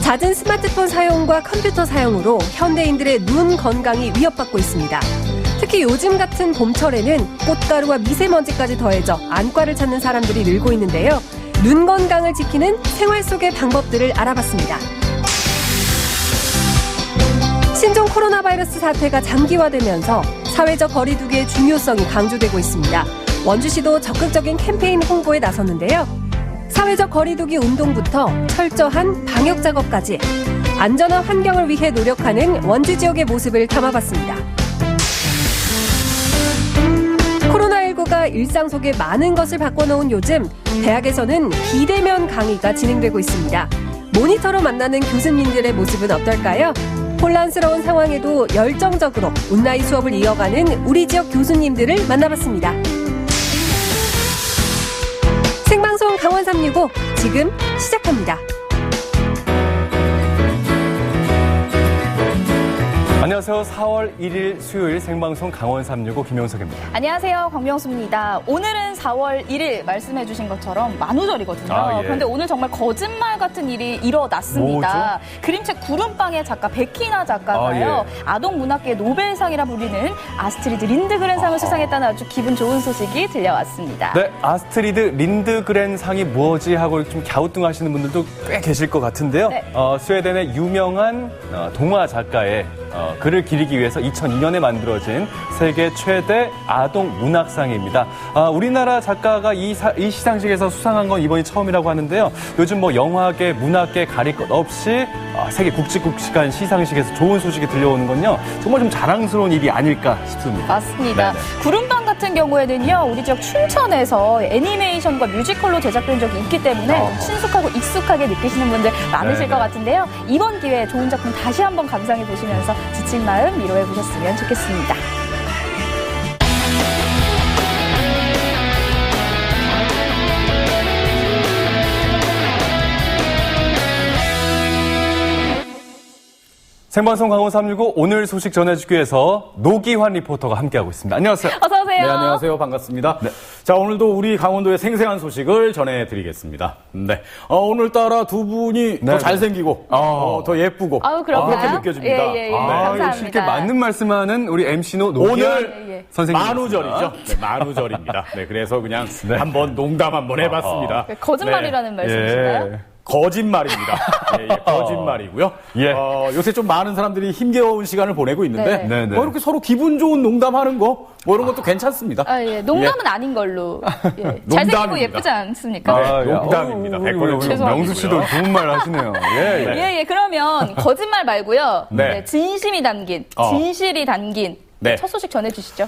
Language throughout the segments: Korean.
잦은 스마트폰 사용과 컴퓨터 사용으로 현대인들의 눈 건강이 위협받고 있습니다. 특히 요즘 같은 봄철에는 꽃가루와 미세먼지까지 더해져 안과를 찾는 사람들이 늘고 있는데요. 눈 건강을 지키는 생활 속의 방법들을 알아봤습니다. 신종 코로나 바이러스 사태가 장기화되면서 사회적 거리두기의 중요성이 강조되고 있습니다. 원주시도 적극적인 캠페인 홍보에 나섰는데요. 사회적 거리두기 운동부터 철저한 방역 작업까지 안전한 환경을 위해 노력하는 원주 지역의 모습을 담아봤습니다. 코로나19가 일상 속에 많은 것을 바꿔놓은 요즘 대학에서는 비대면 강의가 진행되고 있습니다. 모니터로 만나는 교수님들의 모습은 어떨까요? 혼란스러운 상황에도 열정적으로 온라인 수업을 이어가는 우리 지역 교수님들을 만나봤습니다. 생방송 강원 365 지금 시작합니다. 안녕하세요. 4월 1일 수요일 생방송 강원 365 김영석입니다. 안녕하세요. 광명수입니다. 오늘은 4월 1일 말씀해 주신 것처럼 만우절이거든요. 예. 그런데 오늘 정말 거짓말 같은 일이 일어났습니다. 뭐죠? 그림책 구름빵의 작가 백희나 작가가요. 아동 문학계 노벨상이라 불리는 아스트리드 린드그렌상을 수상했다는 아주 기분 좋은 소식이 들려왔습니다. 네, 아스트리드 린드그렌상이 뭐지 하고 좀 갸우뚱하시는 분들도 꽤 계실 것 같은데요. 네. 스웨덴의 유명한 동화 작가의 글을 기리기 위해서 2002년에 만들어진 세계 최대 아동 문학상입니다. 우리나라 작가가 이 시상식에서 수상한 건 이번이 처음이라고 하는데요. 요즘 뭐 영화계, 문학계 가릴 것 없이 세계 굵직굵직한 시상식에서 좋은 소식이 들려오는 건요. 정말 좀 자랑스러운 일이 아닐까 싶습니다. 맞습니다. 네네. 구름빵 같은 경우에는요, 우리 지역 춘천에서 애니메이션과 뮤지컬로 제작된 적이 있기 때문에 좀 친숙하고 익숙하게 느끼시는 분들 많으실 네네. 것 같은데요. 이번 기회에 좋은 작품 다시 한번 감상해 보시면서 지친 마음 위로해 보셨으면 좋겠습니다. 생방송 강원 365 오늘 소식 전해주기 위해서 노기환 리포터가 함께하고 있습니다. 안녕하세요. 어서 오세요. 네, 안녕하세요. 반갑습니다. 네. 자, 오늘도 우리 강원도의 생생한 소식을 전해드리겠습니다. 네. 오늘따라 두 분이 더 잘생기고, 더 예쁘고, 아유, 그런가요? 그렇게 느껴집니다. 예. 네. 감사합니다. 역시 이렇게 맞는 말씀하는 우리 MC노 노기환 오늘 선생님. 만우절이죠. 네, 만우절입니다. 네, 그래서 그냥 한번 농담 한번 해봤습니다. 거짓말이라는 네. 말씀이신가요? 거짓말입니다. 거짓말이고요. 예. 요새 좀 많은 사람들이 힘겨운 시간을 보내고 있는데, 네. 뭐 이렇게 서로 기분 좋은 농담하는 거, 뭐 이런 것도 괜찮습니다. 농담은 아닌 걸로. 잘생기고 농담입니다. 예쁘지 않습니까? 농담입니다. 명수 씨도 좋은 말 하시네요. 예. 그러면 거짓말 말고요. 네. 진심이 담긴, 진실이 담긴 네. 첫 소식 전해주시죠.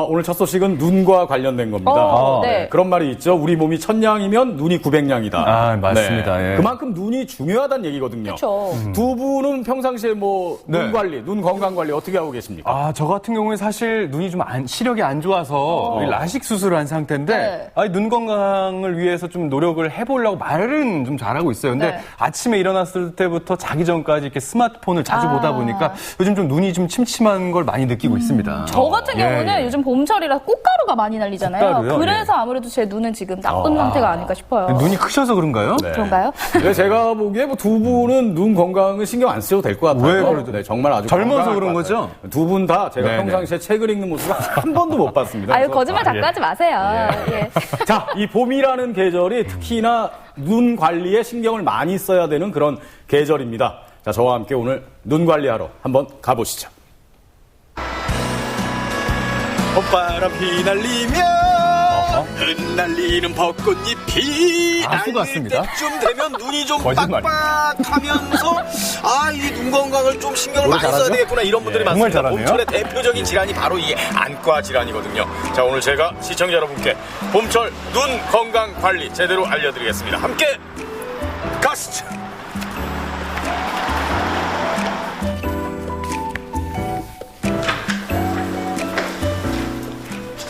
오늘 첫 소식은 눈과 관련된 겁니다. 네. 그런 말이 있죠. 우리 몸이 1000냥이면 눈이 900냥이다. 맞습니다. 예. 그만큼 눈이 중요하다는 얘기거든요. 그렇죠. 두 분은 평상시에 눈 관리, 눈 건강 관리 어떻게 하고 계십니까? 저 같은 경우에 사실 눈이 좀 시력이 안 좋아서 라식 수술을 한 상태인데 눈 건강을 위해서 좀 노력을 해보려고 말은 좀 잘하고 있어요. 근데 아침에 일어났을 때부터 자기 전까지 이렇게 스마트폰을 자주 보다 보니까 요즘 좀 눈이 좀 침침한 걸 많이 느끼고 있습니다. 저 같은 경우는 요즘 봄철이라 꽃가루가 많이 날리잖아요. 꽃가루요? 그래서 아무래도 제 눈은 지금 나쁜 상태가 아닐까 싶어요. 눈이 크셔서 그런가요? 네. 그런가요? 네, 제가 보기에 뭐 두 분은 눈 건강을 신경 안 쓰셔도 될 것 같아요. 왜 그러죠? 네, 정말 아주 젊어서 건강할 그런 것 같아요. 거죠? 두 분 다 제가 네네. 평상시에 책을 읽는 모습을 한 번도 못 봤습니다. 아유, 그래서 거짓말 자꾸 하지 마세요. 예. 자, 이 봄이라는 계절이 특히나 눈 관리에 신경을 많이 써야 되는 그런 계절입니다. 자, 저와 함께 오늘 눈 관리하러 한번 가보시죠. 봄바람 휘날리며 흩날리는 벚꽃잎이 가수 같습니다. 때쯤 되면 눈이 좀 거짓말이야. 빡빡하면서 이 눈 건강을 좀 신경을 많이 써야 되겠구나 이런 분들이 정말 많습니다. 잘하네요. 봄철의 대표적인 질환이 바로 이 안과 질환이거든요. 자, 오늘 제가 시청자 여러분께 봄철 눈 건강 관리 제대로 알려드리겠습니다. 함께 가시죠.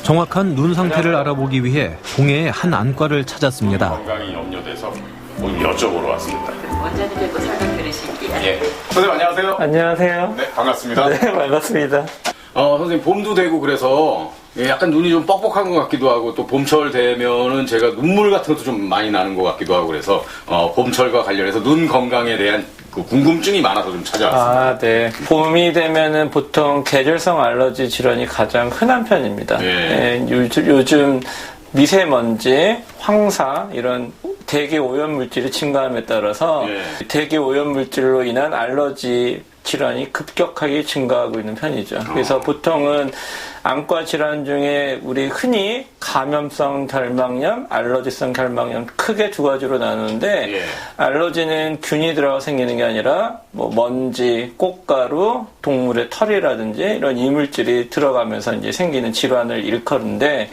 정확한 눈 상태를 알아보기 위해 동해의 한 안과를 찾았습니다. 건강이 염려돼서 여쭤보러 왔습니다. 원장님 뵙고 설명 들으실게요. 예. 선생님 안녕하세요. 안녕하세요. 네, 반갑습니다. 네, 반갑습니다. 선생님 봄도 되고 그래서 예, 약간 눈이 좀 뻑뻑한 것 같기도 하고 또 봄철 되면은 제가 눈물 같은 것도 좀 많이 나는 것 같기도 하고 그래서 봄철과 관련해서 눈 건강에 대한 그 궁금증이 많아서 좀 찾아왔습니다. 아, 네. 봄이 되면은 보통 계절성 알러지 질환이 가장 흔한 편입니다. 네. 예, 요즘 미세먼지, 황사 이런 대기 오염 물질이 증가함에 따라서 대기 오염 물질로 인한 알러지 질환이 급격하게 증가하고 있는 편이죠. 그래서 보통은 안과 질환 중에 우리 흔히 감염성 결막염, 알러지성 결막염 크게 두 가지로 나누는데 알러지는 균이 들어가 생기는 게 아니라 뭐 먼지, 꽃가루, 동물의 털이라든지 이런 이물질이 들어가면서 이제 생기는 질환을 일컫는데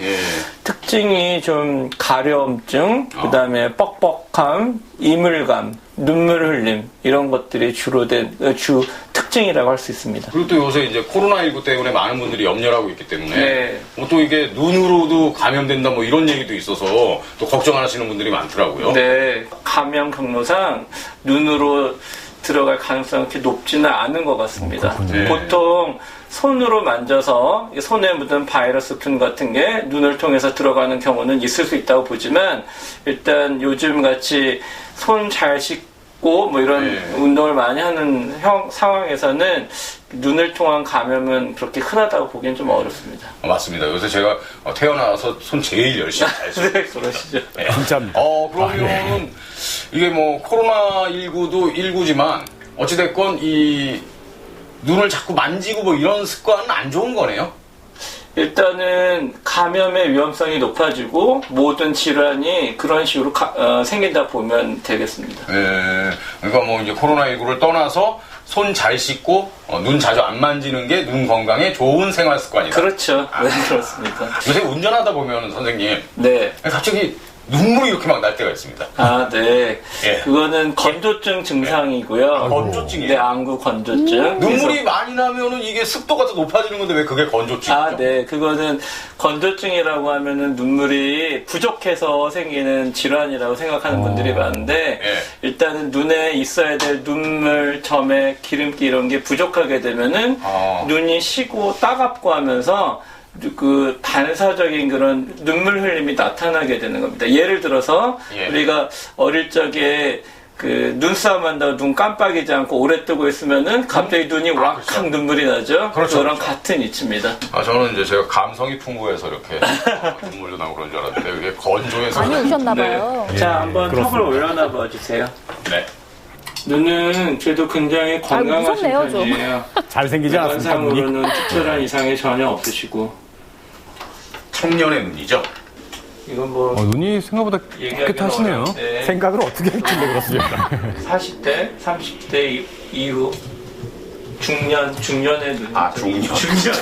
특징이 좀 가려움증, 그다음에 뻑뻑함, 이물감, 눈물 흘림 이런 것들이 주 특징이라고 할 수 있습니다. 그리고 또 요새 이제 코로나19 때문에 많은 분들이 염려를 하고 있기 때문에 네. 또 이게 눈으로도 감염된다 뭐 이런 얘기도 있어서 또 걱정하시는 분들이 많더라고요. 네, 감염 경로상 눈으로 들어갈 가능성이 그렇게 높지는 않은 것 같습니다. 보통 손으로 만져서 손에 묻은 바이러스균 같은 게 눈을 통해서 들어가는 경우는 있을 수 있다고 보지만 일단 요즘 같이 손 잘 씻고 뭐 이런 운동을 많이 하는 상황에서는 눈을 통한 감염은 그렇게 흔하다고 보기엔 좀 어렵습니다. 맞습니다. 요새 제가 태어나서 손 제일 열심히 잘 씻고 네, 그러시죠. 네. 진짜입니다. 그러면 이게 뭐 코로나19도 19지만 어찌됐건 이 눈을 자꾸 만지고 뭐 이런 습관은 안 좋은 거네요. 일단은 감염의 위험성이 높아지고 모든 질환이 그런 식으로 생긴다 보면 되겠습니다. 네. 그러니까 뭐 이제 코로나19를 떠나서 손 잘 씻고 눈 자주 안 만지는 게 눈 건강에 좋은 생활 습관이다. 그렇죠. 네, 그렇습니다. 요새 운전하다 보면 선생님 네. 갑자기 눈물이 이렇게 막 날 때가 있습니다. 아, 네. 예. 그거는 건조증 증상이고요. 건조증이에요? 네, 안구 건조증. 눈물이 많이 나면은 이게 습도가 더 높아지는 건데 왜 그게 건조증이죠? 아, 네. 그거는 건조증이라고 하면은 눈물이 부족해서 생기는 질환이라고 생각하는 분들이 많은데 일단은 눈에 있어야 될 눈물, 점액, 기름기 이런 게 부족하게 되면은 눈이 쉬고 따갑고 하면서 그 반사적인 그런 눈물 흘림이 나타나게 되는 겁니다. 예를 들어서 우리가 어릴 적에 그 눈싸움 한다고 눈 깜빡이지 않고 오래 뜨고 있으면은 갑자기 눈이 왁 그렇죠. 눈물이 나죠. 그렇죠, 그런 그렇죠. 같은 이치입니다. 저는 이제 제가 감성이 풍부해서 이렇게 눈물도 나고 그런 줄 알았는데 이게 건조해서 많이 오셨나봐요. 네. 자, 한번 턱을 올려놔 봐주세요. 네. 눈은 그래도 굉장히 건강하신 무섭네요, 좀. 편이에요. 잘생기지 않았습니까? 눈이? 관상으로는 특별한 이상이 전혀 없으시고 청년의 눈이죠. 이건 뭐 눈이 생각보다 얘기하기는 깨끗하시네요. 어려운데 생각을 어떻게 했길래 그렇습니까? 40대, 30대 이후 중년의 눈. 중년.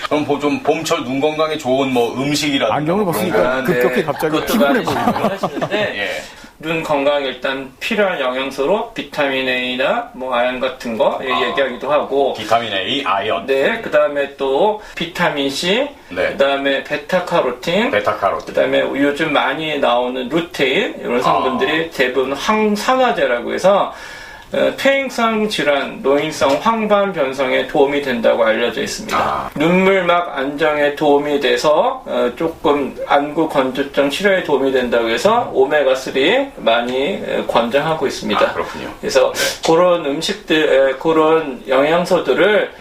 그럼 좀 봄철 눈 건강에 좋은 뭐 음식이라든가 안경을 그런 벗으니까 거. 급격히 갑자기 그것도 피곤해 많이 보이네요. 하시는데 눈 건강에 일단 필요한 영양소로 비타민 A나 뭐 아연 같은 거 얘기하기도 하고 비타민 A, 아연, 네, 그 다음에 또 비타민 C, 그 다음에 베타카로틴, 베타카로틴, 그 다음에 요즘 많이 나오는 루테인 이런 성분들이 대부분 항산화제라고 해서 퇴행성 질환, 노인성 황반 변성에 도움이 된다고 알려져 있습니다. 눈물막 안정에 도움이 돼서 조금 안구 건조증 치료에 도움이 된다고 해서 오메가3 많이 권장하고 있습니다. 그렇군요. 그래서 그런 음식들, 그런 영양소들을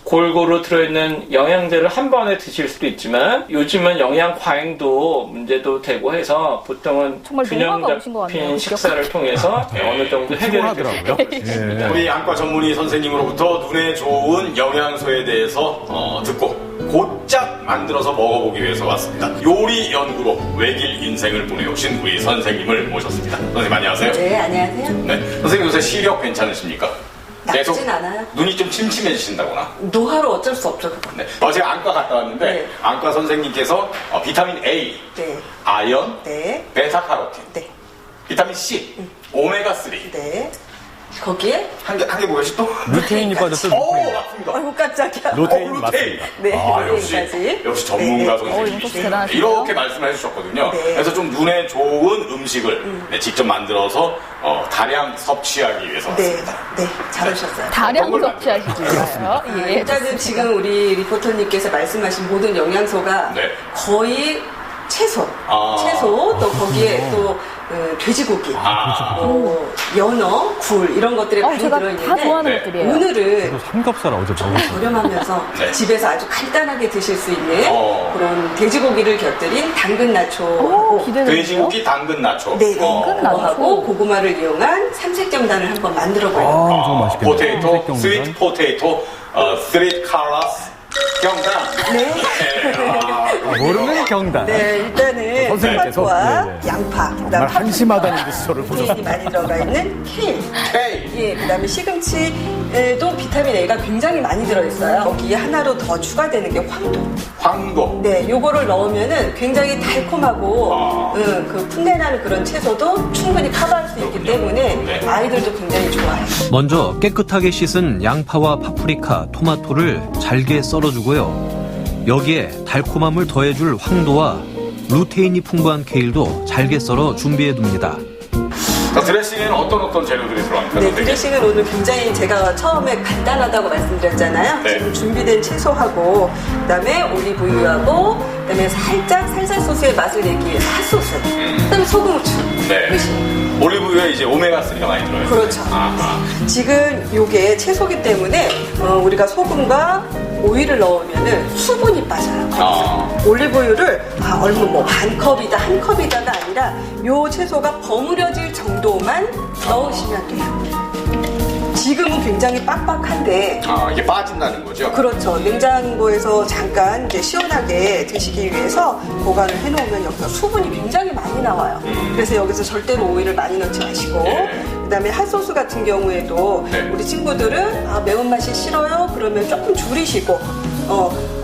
골고루 들어있는 영양제를 한 번에 드실 수도 있지만 요즘은 영양 과잉도 문제도 되고 해서 보통은 정말 균형 노화가 오신 것 같네요. 잡힌 식사를 통해서 어느 정도 해결이 될 수 있습니다. 우리 안과 전문의 선생님으로부터 눈에 좋은 영양소에 대해서 듣고 곧장 만들어서 먹어보기 위해서 왔습니다. 요리 연구로 외길 인생을 보내오신 우리 선생님을 모셨습니다. 선생님 안녕하세요. 네, 안녕하세요. 네, 선생님 요새 시력 괜찮으십니까? 나쁘진 않아요. 눈이 좀 침침해지신다거나. 노화로 어쩔 수 없죠. 그건. 네. 제가 안과 갔다 왔는데 네. 안과 선생님께서 비타민 A, 네. 아연, 네. 베타카로틴, 네. 비타민 C, 오메가3, 네. 거기에 한 개 뭐였지 또? 루테인이 빠졌어. 맞습니다. 아이고 깜짝이야. 루테인 루테인. 맞습니다. 네, 역시 전문가 이것도 선생님이시네요. 대단하시네요. 이렇게 말씀을 해주셨거든요. 네. 그래서 좀 눈에 좋은 음식을 직접 만들어서 다량 섭취하기 위해서 네, 왔습니다. 네, 잘하셨어요. 다량 어떤 걸 섭취하시잖아요. 예. 일단은 지금 우리 리포터님께서 말씀하신 모든 영양소가 네. 거의 채소, 또 거기에 또 돼지고기, 연어, 굴 이런 것들이 많이 제가 들어있는데 다 좋아하는 네. 것들이에요. 오늘은 삼겹살 어제 먹었어. 저렴하면서 네. 집에서 아주 간단하게 드실 수 있는 어. 그런 돼지고기를 곁들인 당근 나초하고 기대되는데요. 돼지고기 당근 나초. 네, 당근 나초. 하고 고구마를 이용한 삼색경단을 한번 만들어 봐요. 좀 맛있겠네요. 포테이토, 삼색경단. 스위트 포테이토, 스윗 카라스 경단. 네. 모르는 경단. 네, 일단은 선생님께서? 토마토와 네네. 양파, 정말 그다음 한심하다는 듯이 저를 프로테인이 보셨습니다. 많이 들어가 있는 케일, K. 예, 그다음에 시금치에도 비타민 A가 굉장히 많이 들어있어요. 거기에 하나로 더 추가되는 게 황도. 네, 요거를 넣으면은 굉장히 달콤하고 그 풋내나는 그런 채소도 충분히 커버할 수 있기 때문에 네. 아이들도 굉장히 좋아해요. 먼저 깨끗하게 씻은 양파와 파프리카, 토마토를 잘게 썰어주고요. 여기에 달콤함을 더해줄 황도와 루테인이 풍부한 케일도 잘게 썰어 준비해둡니다. 자, 드레싱에는 어떤 재료들이 들어갑니까? 네, 선생님? 드레싱은 오늘 굉장히 제가 처음에 간단하다고 말씀드렸잖아요. 네. 지금 준비된 채소하고, 그다음에 올리브유하고, 그다음에 살살 소스의 맛을 내기 위해서 핫소스, 그다음에 소금, 후추. 네. 끝이에요. 올리브유에 이제 오메가3가 많이 들어요. 그렇죠. 네. 지금 요게 채소기 때문에 우리가 소금과 오일을 넣으면은 수분이 빠져요. 올리브유를 얼른 뭐 반 컵이다 한 컵이다가 아니라 요 채소가 버무려질 정도만 넣으시면 돼요. 지금은 굉장히 빡빡한데 이게 빠진다는 거죠? 그렇죠. 냉장고에서 잠깐 이제 시원하게 드시기 위해서 보관을 해놓으면 여기서 수분이 굉장히 많이 나와요. 그래서 여기서 절대로 오일을 많이 넣지 마시고 네. 그다음에 핫소스 같은 경우에도 네. 우리 친구들은 매운맛이 싫어요. 그러면 조금 줄이시고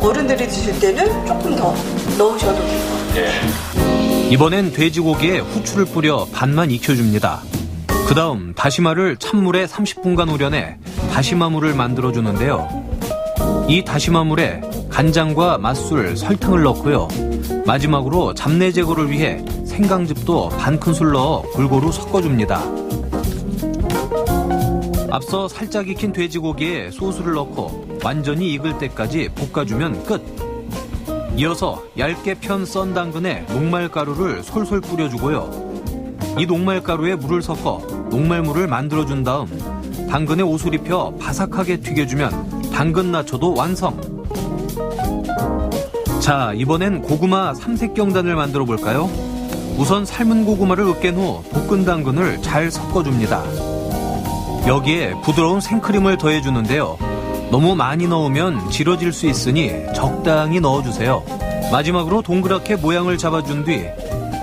어른들이 드실 때는 조금 더 넣으셔도 돼요. 예. 이번엔 돼지고기에 후추를 뿌려 반만 익혀줍니다. 그 다음 다시마를 찬물에 30분간 우려내 다시마물을 만들어주는데요. 이 다시마물에 간장과 맛술, 설탕을 넣고요. 마지막으로 잡내 제거를 위해 생강즙도 반 큰술 넣어 골고루 섞어줍니다. 앞서 살짝 익힌 돼지고기에 소스를 넣고 완전히 익을 때까지 볶아주면 끝. 이어서 얇게 편 썬 당근에 녹말가루를 솔솔 뿌려주고요. 이 녹말가루에 물을 섞어 녹말물을 만들어준 다음 당근에 옷을 입혀 바삭하게 튀겨주면 당근 나초도 완성. 자, 이번엔 고구마 삼색경단을 만들어 볼까요? 우선 삶은 고구마를 으깬 후 볶은 당근을 잘 섞어줍니다. 여기에 부드러운 생크림을 더해주는데요. 너무 많이 넣으면 질어질 수 있으니 적당히 넣어주세요. 마지막으로 동그랗게 모양을 잡아준 뒤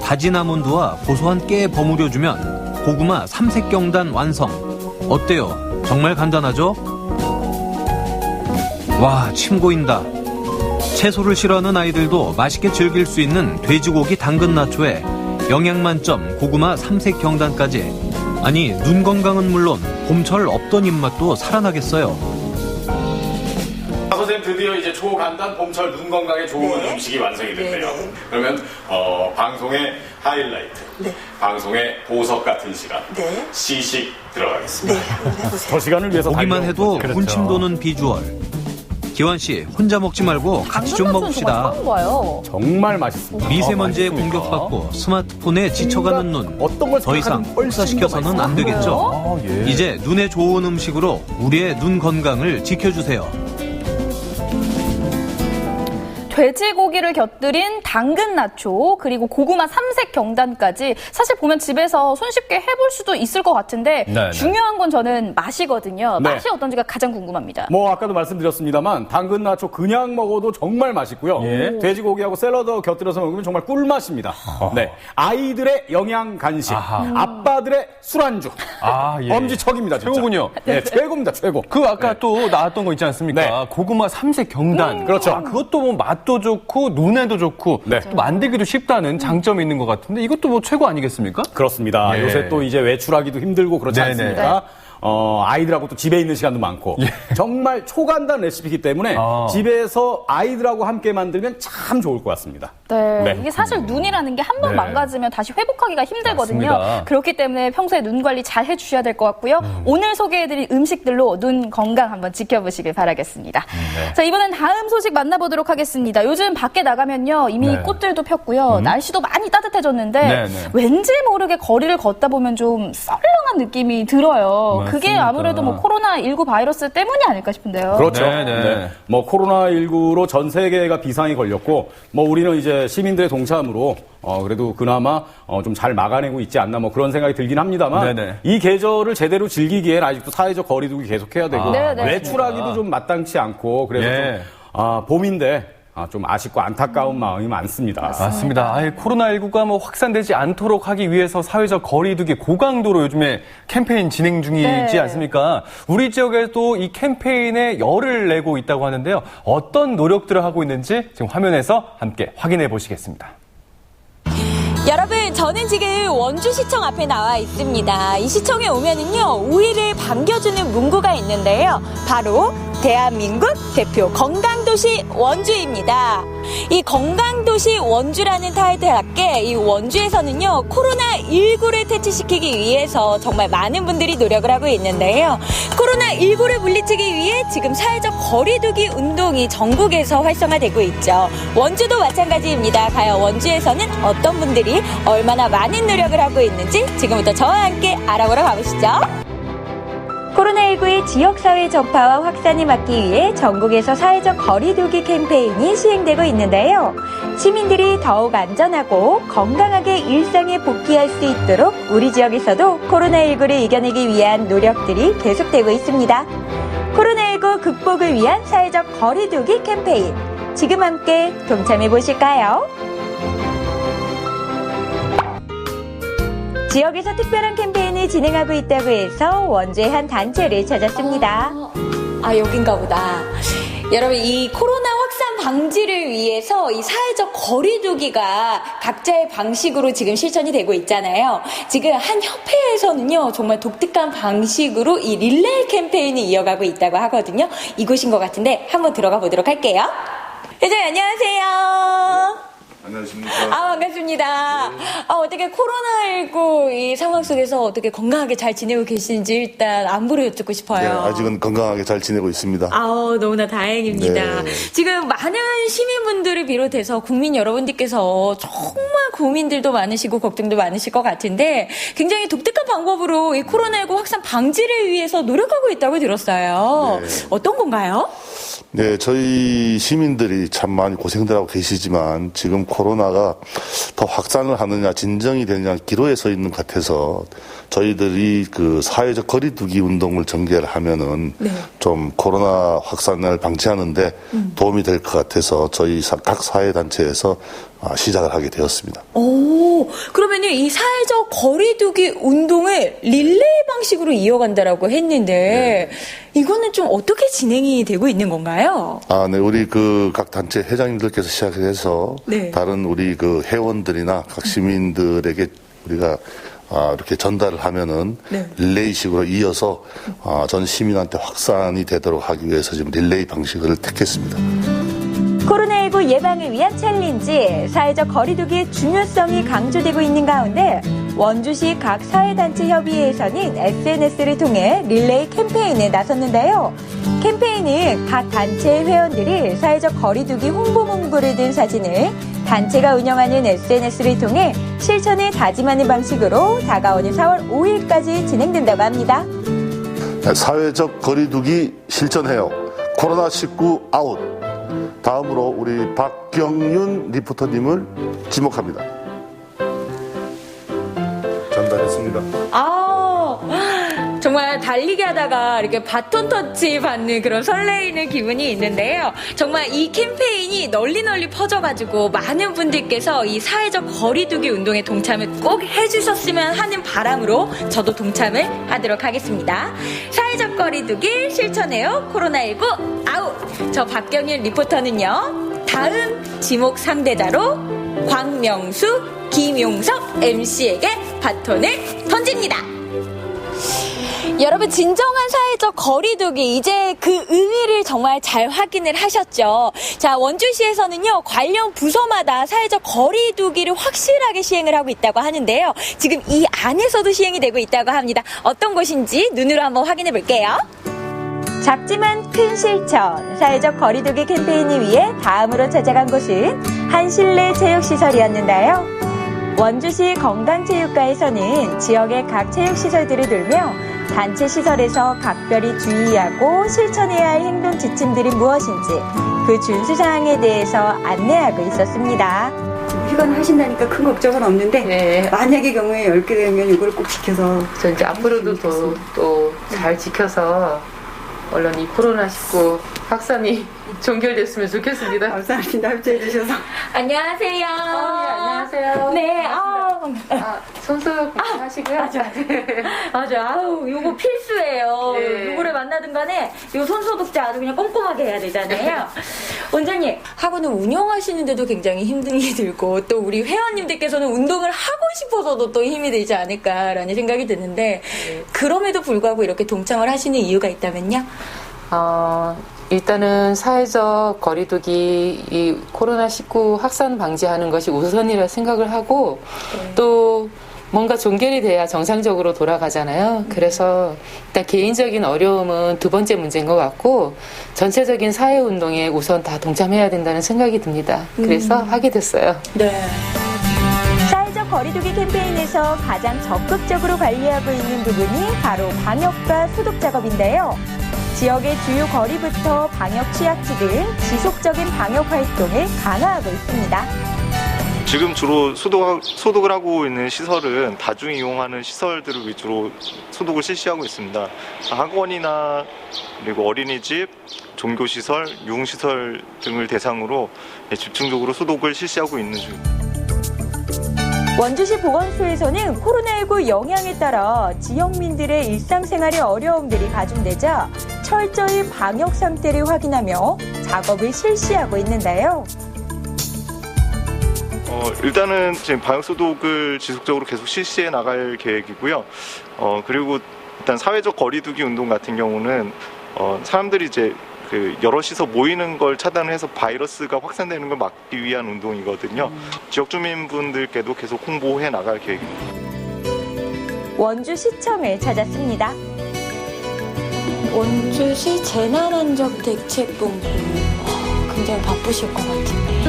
다진 아몬드와 고소한 깨에 버무려주면 고구마 삼색경단 완성. 어때요? 정말 간단하죠? 와, 침 고인다. 채소를 싫어하는 아이들도 맛있게 즐길 수 있는 돼지고기 당근 나초에 영양 만점 고구마 삼색경단까지. 아니, 눈 건강은 물론 봄철 없던 입맛도 살아나겠어요. 선생님 드디어 이제 초간단 봄철 눈 건강에 좋은 네. 음식이 완성이 됐네요. 네, 네. 그러면 방송의 하이라이트, 네. 방송의 보석 같은 시간, 네. 시식 들어가겠습니다. 네, 한번 해보세요. 저 시간을 위해서 보기만 달려온 해도 거죠. 군침 도는 비주얼. 기환 씨, 혼자 먹지 말고 같이 좀 당근 먹읍시다. 나초는 정말 처음 봐요. 정말 맛있습니다. 미세먼지에 맛있습니까? 공격받고 스마트폰에 지쳐가는 눈. 어떤 걸 더 이상 생각하든 훨씬 혹사시켜서는 더 안 되겠죠. 예. 이제 눈에 좋은 음식으로 우리의 눈 건강을 지켜주세요. 돼지고기를 곁들인 당근 나초 그리고 고구마 삼색 경단까지 사실 보면 집에서 손쉽게 해볼 수도 있을 것 같은데 네. 중요한 건 저는 맛이거든요. 네. 맛이 어떤지가 가장 궁금합니다. 뭐 아까도 말씀드렸습니다만 당근 나초 그냥 먹어도 정말 맛있고요. 예. 돼지고기하고 샐러드 곁들여서 먹으면 정말 꿀맛입니다. 네, 아이들의 영양 간식, 아빠들의 술안주, 예. 엄지척입니다. 진짜. 최고군요. 네, 최고입니다. 최고. 그 아까 또 나왔던 거 있지 않습니까? 네. 고구마 삼색경단. 그렇죠. 그것도 뭐 맛도 좋고 눈에도 좋고 네. 또 만들기도 쉽다는 장점이 있는 것 같은데 이것도 뭐 최고 아니겠습니까? 그렇습니다. 예. 요새 또 이제 외출하기도 힘들고 그렇지 네네. 않습니까? 아이들하고 또 집에 있는 시간도 많고 정말 초간단 레시피이기 때문에 집에서 아이들하고 함께 만들면 참 좋을 것 같습니다. 네. 이게 사실 눈이라는 게 한 번 망가지면 다시 회복하기가 힘들거든요. 맞습니다. 그렇기 때문에 평소에 눈 관리 잘 해주셔야 될 것 같고요. 오늘 소개해드린 음식들로 눈 건강 한번 지켜보시길 바라겠습니다. 자, 이번엔 다음 소식 만나보도록 하겠습니다. 요즘 밖에 나가면요. 이미 꽃들도 폈고요. 날씨도 많이 따뜻해졌는데 왠지 모르게 거리를 걷다 보면 좀 썰렁한 느낌이 들어요. 맞습니다. 그게 아무래도 뭐 코로나19 바이러스 때문이 아닐까 싶은데요. 그렇죠. 뭐 코로나19로 전 세계가 비상이 걸렸고 뭐 우리는 이제 시민들의 동참으로 그래도 그나마 좀 잘 막아내고 있지 않나 뭐 그런 생각이 들긴 합니다만 이 계절을 제대로 즐기기엔 아직도 사회적 거리두기 계속해야 되고 외출하기도 좀 마땅치 않고 그래서 좀 봄인데 좀 아쉽고 안타까운 마음이 많습니다. 맞습니다. 코로나19가 뭐 확산되지 않도록 하기 위해서 사회적 거리두기 고강도로 요즘에 캠페인 진행 중이지 않습니까? 우리 지역에도 이 캠페인에 열을 내고 있다고 하는데요. 어떤 노력들을 하고 있는지 지금 화면에서 함께 확인해 보시겠습니다. 여러분, 저는 지금 원주시청 앞에 나와 있습니다. 이 시청에 오면은요, 우위를 반겨주는 문구가 있는데요. 바로 대한민국 대표 건강도시 원주입니다. 이 건강도시 원주라는 타이틀답게 이 원주에서는요, 코로나19를 퇴치시키기 위해서 정말 많은 분들이 노력을 하고 있는데요. 코로나19를 물리치기 위해 지금 사회적 거리두기 운동이 전국에서 활성화되고 있죠. 원주도 마찬가지입니다. 과연 원주에서는 어떤 분들이 얼마나 많은 노력을 하고 있는지 지금부터 저와 함께 알아보러 가보시죠. 코로나19의 지역사회 전파와 확산을 막기 위해 전국에서 사회적 거리두기 캠페인이 시행되고 있는데요. 시민들이 더욱 안전하고 건강하게 일상에 복귀할 수 있도록 우리 지역에서도 코로나19를 이겨내기 위한 노력들이 계속되고 있습니다. 코로나19 극복을 위한 사회적 거리두기 캠페인, 지금 함께 동참해 보실까요? 지역에서 특별한 캠페인을 진행하고 있다고 해서 원주의 한 단체를 찾았습니다. 여긴가 보다. 여러분, 이 코로나 확산 방지를 위해서 이 사회적 거리두기가 각자의 방식으로 지금 실천이 되고 있잖아요. 지금 한 협회에서는요, 정말 독특한 방식으로 이 릴레이 캠페인을 이어가고 있다고 하거든요. 이곳인 것 같은데 한번 들어가 보도록 할게요. 회장님, 안녕하세요. 안녕하십니까. 반갑습니다. 어떻게 코로나19 이 상황 속에서 어떻게 건강하게 잘 지내고 계시는지 일단 안부를 여쭙고 싶어요. 네, 아직은 건강하게 잘 지내고 있습니다. 너무나 다행입니다. 네. 지금 많은 시민분들을 비롯해서 국민 여러분들께서 정말 고민들도 많으시고 걱정도 많으실 것 같은데 굉장히 독특한 방법으로 이 코로나19 확산 방지를 위해서 노력하고 있다고 들었어요. 네. 어떤 건가요? 네, 저희 시민들이 참 많이 고생들 하고 계시지만 지금 코로나가 더 확산을 하느냐 진정이 되느냐 기로에 서 있는 것 같아서 저희들이 그 사회적 거리두기 운동을 전개를 하면은 좀 코로나 확산을 방지하는데 도움이 될 것 같아서 저희 각 사회단체에서 시작을 하게 되었습니다. 그러면은 이 사회적 거리두기 운동을 릴레이 방식으로 이어간다라고 했는데 이거는 좀 어떻게 진행이 되고 있는 건가요? 네, 우리 그 각 단체 회장님들께서 시작해서 다른 우리 그 회원들이나 각 시민들에게 우리가 이렇게 전달을 하면은 릴레이식으로 이어서 전 시민한테 확산이 되도록 하기 위해서 지금 릴레이 방식을 택했습니다. 코로나19 예방을 위한 챌린지, 사회적 거리두기의 중요성이 강조되고 있는 가운데 원주시 각 사회단체 협의회에서는 SNS를 통해 릴레이 캠페인에 나섰는데요. 캠페인은 각 단체의 회원들이 사회적 거리두기 홍보 문구를 든 사진을 단체가 운영하는 SNS를 통해 실천을 다짐하는 방식으로 다가오는 4월 5일까지 진행된다고 합니다. 사회적 거리두기 실천해요. 코로나19 아웃. 다음으로 우리 박경윤 리포터님을 지목합니다. 전달했습니다. 정말 달리기 하다가 이렇게 바톤 터치 받는 그런 설레이는 기분이 있는데요. 정말 이 캠페인이 널리 퍼져가지고 많은 분들께서 이 사회적 거리두기 운동에 동참을 꼭 해주셨으면 하는 바람으로 저도 동참을 하도록 하겠습니다. 사회적 거리두기 실천해요. 코로나19 아웃. 저 박경일 리포터는요, 다음 지목 상대자로 광명수, 김용석 MC에게 바톤을 던집니다. 여러분 진정한 사회적 거리두기 이제 그 의미를 정말 잘 확인을 하셨죠. 자, 원주시에서는요 관련 부서마다 사회적 거리두기를 확실하게 시행을 하고 있다고 하는데요. 지금 이 안에서도 시행이 되고 있다고 합니다. 어떤 곳인지 눈으로 한번 확인해 볼게요. 작지만 큰 실천, 사회적 거리두기 캠페인을 위해 다음으로 찾아간 곳은 한 실내 체육시설이었는데요. 원주시 건강체육과에서는 지역의 각 체육시설들을 돌며 단체 시설에서 각별히 주의하고 실천해야 할 행동 지침들이 무엇인지 그 준수사항에 대해서 안내하고 있었습니다. 휴관 하신다니까 큰 걱정은 없는데 네. 만약의 경우에 10개 되면 이걸 꼭 지켜서 저 이제 앞으로도 또 잘 지켜서 얼른 이 코로나19 확산이 종결됐으면 좋겠습니다. 감사합니다. 협조해 주셔서. 안녕하세요. 네, 안녕하세요. 네, 손소독 하시고요. 맞아. 아우, 요거 필수예요. 네. 누구를 만나든 간에 요 손소독제 아주 그냥 꼼꼼하게 해야 되잖아요. 원장님, 학원을 운영하시는데도 굉장히 힘든 게 들고 또 우리 회원님들께서는 운동을 하고 싶어서도 또 힘이 들지 않을까라는 생각이 드는데 그럼에도 불구하고 이렇게 동참을 하시는 이유가 있다면요? 일단은 사회적 거리두기, 이 코로나19 확산 방지하는 것이 우선이라 생각을 하고 또 뭔가 종결이 돼야 정상적으로 돌아가잖아요. 그래서 일단 개인적인 어려움은 두 번째 문제인 것 같고 전체적인 사회운동에 우선 다 동참해야 된다는 생각이 듭니다. 그래서 하게 됐어요. 네. 사회적 거리두기 캠페인에서 가장 적극적으로 관리하고 있는 부분이 바로 방역과 소독 작업인데요. 지역의 주요 거리부터 방역 취약지 등 지속적인 방역 활동을 강화하고 있습니다. 지금 주로 소독을 하고 있는 시설은 다중이 이용하는 시설들을 위주로 소독을 실시하고 있습니다. 학원이나 그리고 어린이집, 종교시설, 유흥시설 등을 대상으로 집중적으로 소독을 실시하고 있는 중입니다. 원주시 보건소에서는 코로나19 영향에 따라 지역민들의 일상생활에 어려움들이 가중되자 철저히 방역 상태를 확인하며 작업을 실시하고 있는데요. 일단은 지금 방역 소독을 지속적으로 계속 실시해 나갈 계획이고요. 그리고 일단 사회적 거리두기 운동 같은 경우는 사람들이 이제 그 여럿이서 모이는 걸 차단해서 바이러스가 확산되는 걸 막기 위한 운동이거든요. 지역 주민분들께도 계속 홍보해 나갈 계획입니다. 원주시청을 찾았습니다. 원주시 재난안전대책본부 굉장히 바쁘실 것 같은데.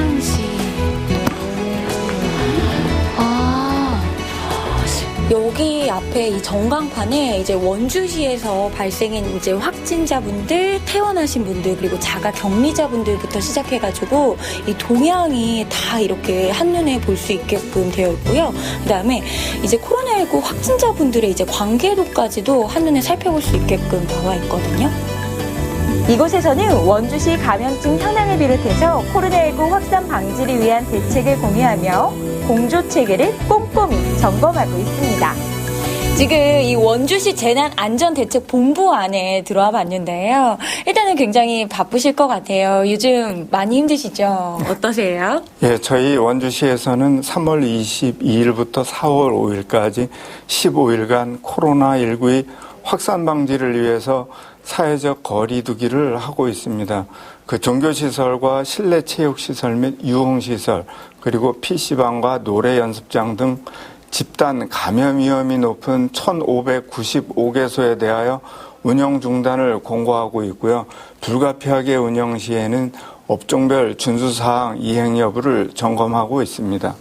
여기 앞에 이 전광판에 이제 원주시에서 발생한 이제 확진자분들, 퇴원하신 분들, 그리고 자가 격리자분들부터 시작해가지고 이 동향이 다 이렇게 한눈에 볼 수 있게끔 되어 있고요. 그 다음에 이제 코로나19 확진자분들의 이제 관계도까지도 한눈에 살펴볼 수 있게끔 나와 있거든요. 이곳에서는 원주시 감염증 현황을 비롯해서 코로나19 확산 방지를 위한 대책을 공유하며 공조 체계를 꼼꼼히 점검하고 있습니다. 지금 이 원주시 재난안전대책본부 안에 들어와 봤는데요. 일단은 굉장히 바쁘실 것 같아요. 요즘 많이 힘드시죠? 어떠세요? 예, 저희 원주시에서는 3월 22일부터 4월 5일까지 15일간 코로나19의 확산 방지를 위해서 사회적 거리두기를 하고 있습니다. 그 종교시설과 실내 체육시설 및 유흥시설, 그리고 PC방과 노래 연습장 등 집단 감염 위험이 높은 1,595개소에 대하여 운영 중단을 공고하고 있고요. 불가피하게 운영 시에는 업종별 준수사항 이행 여부를 점검하고 있습니다.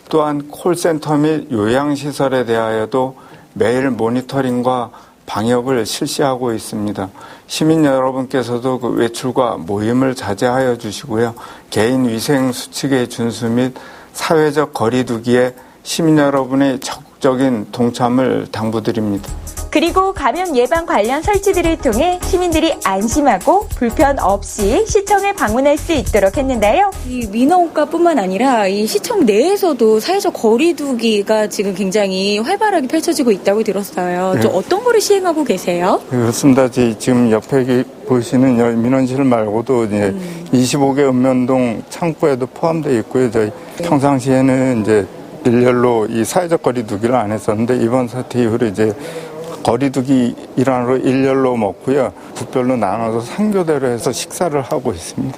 또한 콜센터 및 요양시설에 대하여도 매일 모니터링과 방역을 실시하고 있습니다. 시민 여러분께서도 그 외출과 모임을 자제하여 주시고요. 개인 위생 수칙의 준수 및 사회적 거리두기에 시민 여러분의 적극적인 동참을 당부드립니다. 그리고 감염 예방 관련 설치들을 통해 시민들이 안심하고 불편 없이 시청을 방문할 수 있도록 했는데요. 이 민원과뿐만 아니라 이 시청 내에서도 사회적 거리두기가 지금 굉장히 활발하게 펼쳐지고 있다고 들었어요. 네. 좀 어떤 거를 시행하고 계세요? 그렇습니다. 지금 옆에 보시는 민원실 말고도 이제 25개 읍면동 창구에도 포함되어 있고요. 저희 평상시에는 이제 일렬로 이 사회적 거리두기를 안 했었는데 이번 사태 이후로 이제 거리두기 일환으로 일렬로 먹고요. 붓별로 나눠서 상교대로 해서 식사를 하고 있습니다.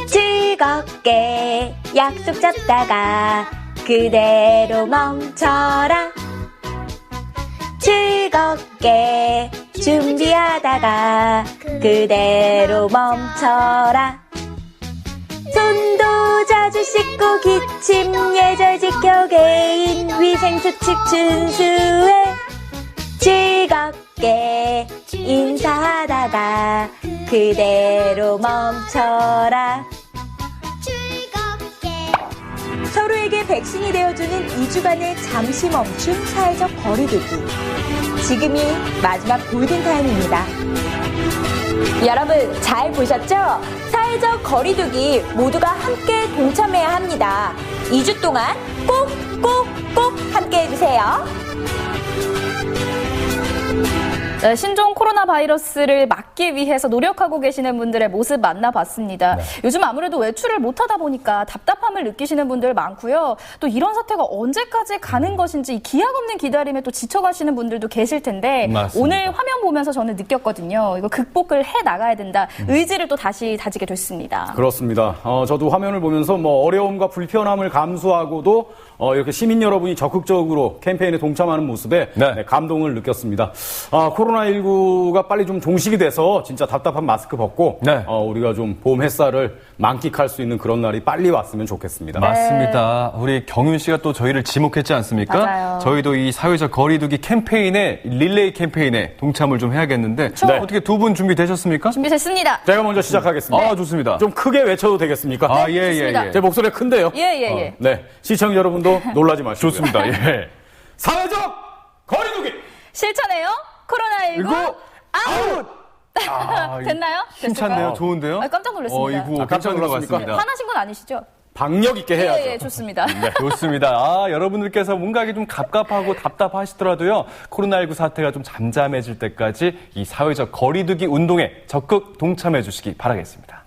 즐겁게 약속 잡다가 그대로 멈춰라. 즐겁게 준비하다가 그대로 멈춰라. 손도 자주 씻고 기침 예절 지켜 개인 위생수칙 준수해. 즐겁게 인사하다가 그대로 멈춰라. 서로에게 백신이 되어주는 2주간의 잠시 멈춤 사회적 거리두기. 지금이 마지막 골든타임입니다. 여러분 잘 보셨죠? 사회적 거리두기 모두가 함께 동참해야 합니다. 2주 동안 꼭 함께 해주세요. 네, 신종 코로나 바이러스를 막기 위해서 노력하고 계시는 분들의 모습 만나봤습니다. 네. 요즘 아무래도 외출을 못하다 보니까 답답함을 느끼시는 분들 많고요. 또 이런 사태가 언제까지 가는 것인지 기약 없는 기다림에 또 지쳐가시는 분들도 계실 텐데 맞습니다. 오늘 화면 보면서 저는 느꼈거든요. 이거 극복을 해나가야 된다. 의지를 또 다시 다지게 됐습니다. 그렇습니다. 저도 화면을 보면서 어려움과 불편함을 감수하고도 이렇게 시민 여러분이 적극적으로 캠페인에 동참하는 모습에 네, 감동을 느꼈습니다. 코로나19가 빨리 좀 종식이 돼서 진짜 답답한 마스크 벗고 네. 우리가 좀 봄 햇살을 만끽할 수 있는 그런 날이 빨리 왔으면 좋겠습니다. 네. 맞습니다. 우리 경윤 씨가 또 저희를 지목했지 않습니까? 맞아요. 저희도 이 사회적 거리두기 캠페인에 릴레이 캠페인에 동참을 좀 해야겠는데 네. 어떻게 두 분 준비되셨습니까? 준비됐습니다. 제가 먼저 시작하겠습니다. 좋습니다. 좀 크게 외쳐도 되겠습니까? 예. 제 목소리가 큰데요? 예. 네. 시청자 여러분도 놀라지 마시고. 좋습니다. 예. 사회적 거리두기! 실천해요. 코로나19 아웃! 됐나요? 힘찼네요. 좋은데요? 깜짝 놀랐습니다. 괜찮은 것 같습니다. 화나신 건 아니시죠? 박력 있게 해야죠. 예, 좋습니다. 네, 좋습니다. 여러분들께서 뭔가 좀 갑갑하고 답답하시더라도요. 코로나19 사태가 좀 잠잠해질 때까지 이 사회적 거리두기 운동에 적극 동참해 주시기 바라겠습니다.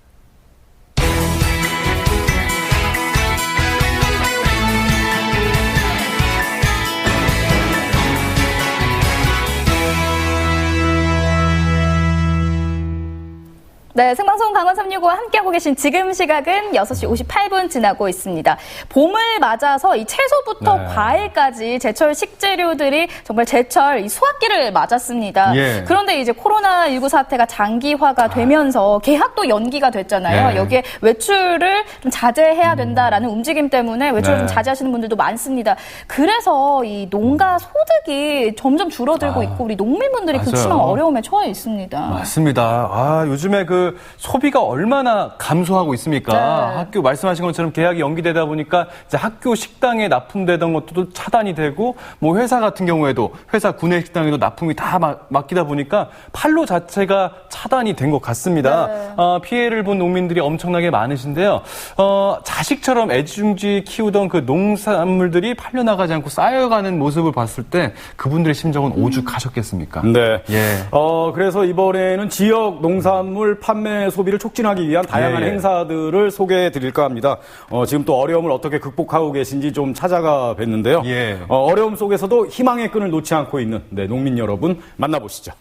네, 생방송 강원 365와 함께하고 계신 지금 시각은 6시 58분 지나고 있습니다. 봄을 맞아서 이 채소부터 네. 과일까지 제철 식재료들이 정말 제철 이 수확기를 맞았습니다. 예. 그런데 이제 코로나19 사태가 장기화가 되면서 개학도 연기가 됐잖아요. 네. 여기에 외출을 좀 자제해야 된다라는 움직임 때문에 외출을 좀 자제하시는 분들도 많습니다. 그래서 이 농가 소득이 점점 줄어들고 있고 우리 농민분들이 극심한 어려움에 처해 있습니다. 맞습니다. 요즘에 소비가 얼마나 감소하고 있습니까? 네. 학교 말씀하신 것처럼 개학이 연기되다 보니까 이제 학교 식당에 납품되던 것도 차단이 되고 회사 같은 경우에도 회사 구내 식당에도 납품이 다 막히다 보니까 판로 자체가 차단이 된 것 같습니다. 네. 피해를 본 농민들이 엄청나게 많으신데요. 자식처럼 애지중지 키우던 그 농산물들이 팔려나가지 않고 쌓여가는 모습을 봤을 때 그분들의 심정은 오죽하셨겠습니까? 네. 예. 그래서 이번에는 지역 농산물 판매 소비를 촉진하기 위한 다양한 행사들을 소개해 드릴까 합니다. 지금 또 어려움을 어떻게 극복하고 계신지 좀 찾아가 뵀는데요. 예. 어려움 속에서도 희망의 끈을 놓지 않고 있는 농민 여러분 만나보시죠.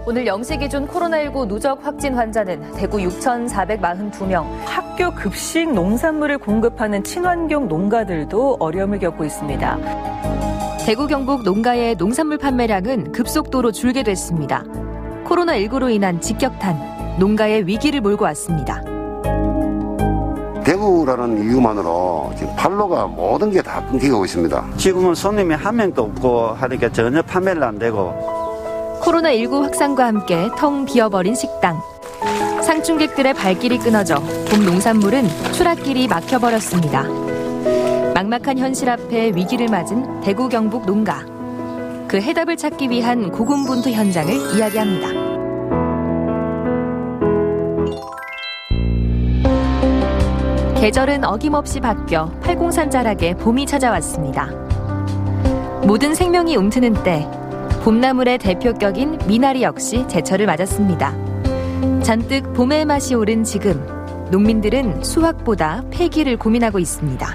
오늘 0시 기준 코로나19 누적 확진 환자는 대구 6,442명. 학교 급식 농산물을 공급하는 친환경 농가들도 어려움을 겪고 있습니다. 대구 경북 농가의 농산물 판매량은 급속도로 줄게 됐습니다. 코로나19로 인한 직격탄, 농가의 위기를 몰고 왔습니다. 대구라는 이유만으로 지금 판로가 모든 게 다 끊기고 있습니다. 지금은 손님이 한 명도 없고 하니까 전혀 판매를 안 되고. 코로나19 확산과 함께 텅 비어버린 식당. 상충객들의 발길이 끊어져 봄 농산물은 추락길이 막혀버렸습니다. 막막한 현실 앞에 위기를 맞은 대구 경북 농가. 그 해답을 찾기 위한 고군분투 현장을 이야기합니다. 계절은 어김없이 바뀌어 팔공산자락에 봄이 찾아왔습니다. 모든 생명이 움트는 때 봄나물의 대표격인 미나리 역시 제철을 맞았습니다. 잔뜩 봄의 맛이 오른 지금 농민들은 수확보다 폐기를 고민하고 있습니다.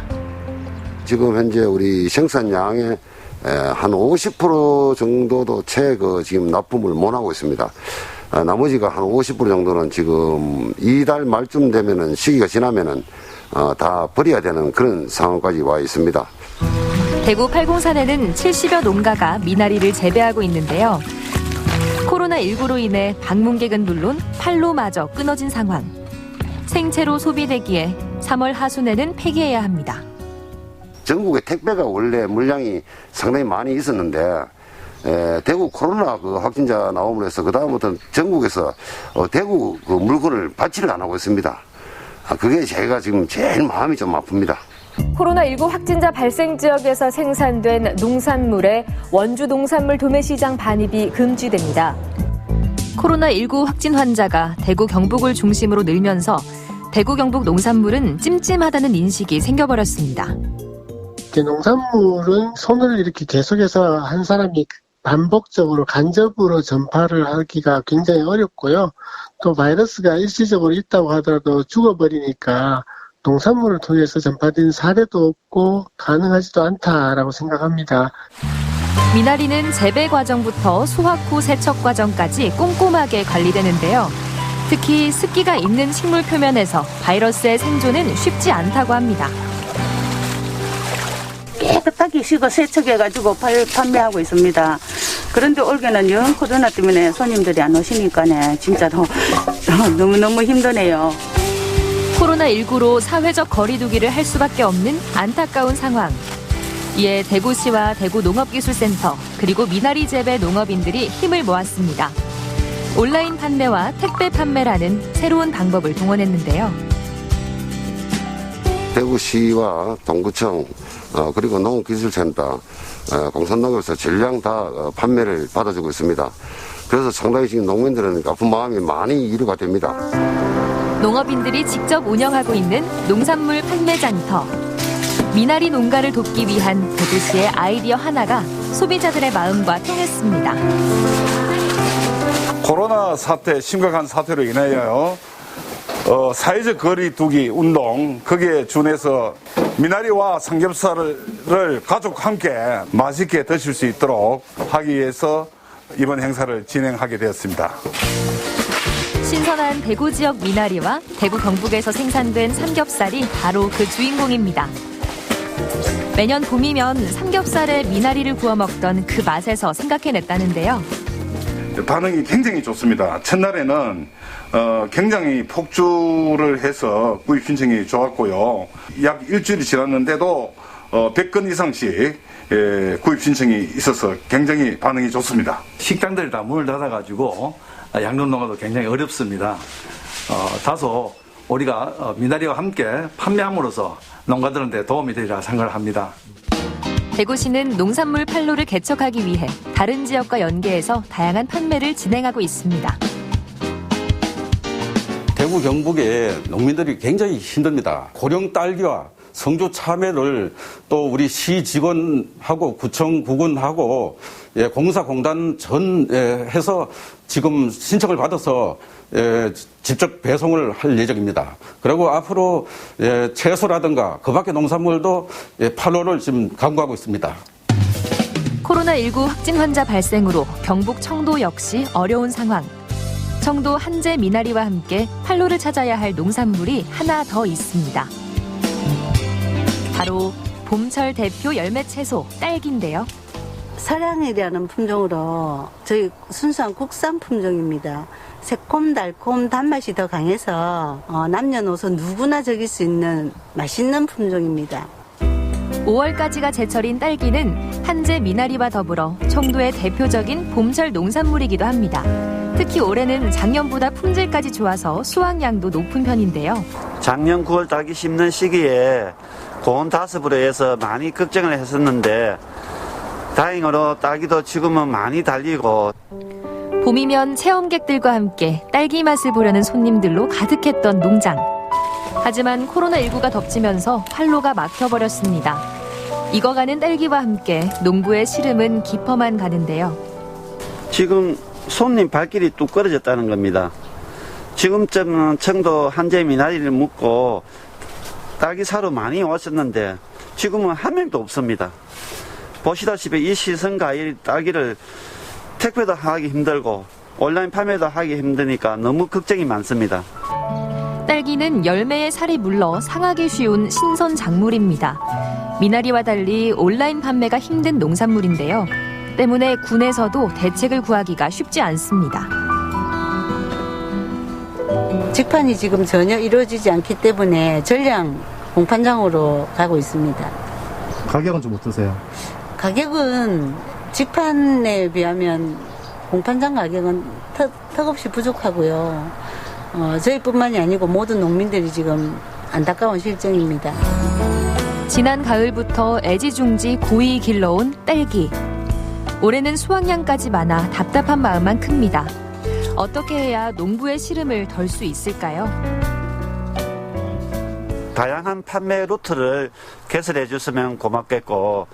지금 현재 우리 생산량의 한 50% 정도도 채 지금 납품을 못 하고 있습니다. 나머지가 한 50% 정도는 지금 이달 말쯤 되면은 시기가 지나면은 다 버려야 되는 그런 상황까지 와 있습니다. 대구 팔공산에는 70여 농가가 미나리를 재배하고 있는데요. 코로나19로 인해 방문객은 물론 판로마저 끊어진 상황. 생채로 소비되기에 3월 하순에는 폐기해야 합니다. 전국에 택배가 원래 물량이 상당히 많이 있었는데 대구 코로나 확진자 나옴으로 해서 그다음부터는 전국에서 대구 물건을 받지를 안 하고 있습니다. 그게 제가 지금 제일 마음이 좀 아픕니다. 코로나19 확진자 발생 지역에서 생산된 농산물에 원주 농산물 도매시장 반입이 금지됩니다. 코로나19 확진 환자가 대구 경북을 중심으로 늘면서 대구 경북 농산물은 찜찜하다는 인식이 생겨버렸습니다. 농산물은 손을 이렇게 계속해서 한 사람이 반복적으로 간접으로 전파를 하기가 굉장히 어렵고요. 또 바이러스가 일시적으로 있다고 하더라도 죽어버리니까 농산물을 통해서 전파된 사례도 없고 가능하지도 않다라고 생각합니다. 미나리는 재배 과정부터 수확 후 세척 과정까지 꼼꼼하게 관리되는데요. 특히 습기가 있는 식물 표면에서 바이러스의 생존은 쉽지 않다고 합니다. 깨끗하게 씻어 세척해가지고 판매하고 있습니다. 그런데 올해는 영 코로나 때문에 손님들이 안 오시니까 진짜로 너무너무 힘드네요. 코로나19로 사회적 거리두기를 할 수밖에 없는 안타까운 상황. 이에 대구시와 대구농업기술센터 그리고 미나리 재배 농업인들이 힘을 모았습니다. 온라인 판매와 택배 판매라는 새로운 방법을 동원했는데요. 대구시와 동구청 그리고 농업기술센터 공산농업에서 전량 다 판매를 받아주고 있습니다. 그래서 상당히 지금 농민들은 아픈 마음이 많이 위로가 됩니다. 농업인들이 직접 운영하고 있는 농산물 판매 장터. 미나리 농가를 돕기 위한 대구시의 아이디어 하나가 소비자들의 마음과 통했습니다. 코로나 사태, 심각한 사태로 인하여 사회적 거리두기 운동 거기에 준해서 미나리와 삼겹살을 가족과 함께 맛있게 드실 수 있도록 하기 위해서 이번 행사를 진행하게 되었습니다. 신선한 대구 지역 미나리와 대구 경북에서 생산된 삼겹살이 바로 그 주인공입니다. 매년 봄이면 삼겹살에 미나리를 구워 먹던 그 맛에서 생각해냈다는데요. 반응이 굉장히 좋습니다. 첫날에는 굉장히 폭주를 해서 구입 신청이 좋았고요. 약 일주일이 지났는데도 100건 이상씩 구입 신청이 있어서 굉장히 반응이 좋습니다. 식당들이 다 문을 닫아가지고 양념농가도 굉장히 어렵습니다. 다소 우리가 미나리와 함께 판매함으로써 농가들한테 도움이 되리라 생각을 합니다. 대구시는 농산물 판로를 개척하기 위해 다른 지역과 연계해서 다양한 판매를 진행하고 있습니다. 대구 경북의 농민들이 굉장히 힘듭니다. 고령 딸기와 성주 참외를 또 우리 시 직원하고 구청 구군하고 공사공단 해서 지금 신청을 받아서 직접 배송을 할 예정입니다. 그리고 앞으로 채소라든가 그 밖의 농산물도 판로를 지금 강구하고 있습니다. 코로나19 확진 환자 발생으로 경북 청도 역시 어려운 상황. 청도 한재 미나리와 함께 판로를 찾아야 할 농산물이 하나 더 있습니다. 바로 봄철 대표 열매 채소 딸기인데요. 서량이라는 품종으로 저희 순수한 국산 품종입니다. 새콤달콤 단맛이 더 강해서 남녀노소 누구나 즐길 수 있는 맛있는 품종입니다. 5월까지가 제철인 딸기는 한재 미나리와 더불어 청도의 대표적인 봄철 농산물이기도 합니다. 특히 올해는 작년보다 품질까지 좋아서 수확량도 높은 편인데요. 작년 9월 딸기 심는 시기에 고온 다습으로 해서 많이 걱정을 했었는데 다행으로 딸기도 지금은 많이 달리고 봄이면 체험객들과 함께 딸기 맛을 보려는 손님들로 가득했던 농장. 하지만 코로나19가 덮치면서 판로가 막혀버렸습니다. 익어가는 딸기와 함께 농부의 시름은 깊어만 가는데요. 지금 손님 발길이 뚝 끊어졌다는 겁니다. 지금쯤은 청도 한재 미나리를 묻고 딸기 사러 많이 왔었는데 지금은 한 명도 없습니다. 보시다시피 이 시선 과일 딸기를 택배도 하기 힘들고 온라인 판매도 하기 힘드니까 너무 걱정이 많습니다. 딸기는 열매에 살이 물러 상하기 쉬운 신선 작물입니다. 미나리와 달리 온라인 판매가 힘든 농산물인데요. 때문에 군에서도 대책을 구하기가 쉽지 않습니다. 직판이 지금 전혀 이루어지지 않기 때문에 전량 공판장으로 가고 있습니다. 가격은 좀 어떠세요? 가격은 직판에 비하면 공판장 가격은 턱없이 부족하고요. 저희뿐만이 아니고 모든 농민들이 지금 안타까운 실정입니다. 지난 가을부터 애지중지 고이 길러온 딸기. 올해는 수확량까지 많아 답답한 마음만 큽니다. 어떻게 해야 농부의 시름을 덜 수 있을까요? 다양한 판매 루트를 개설해 줬으면 고맙겠고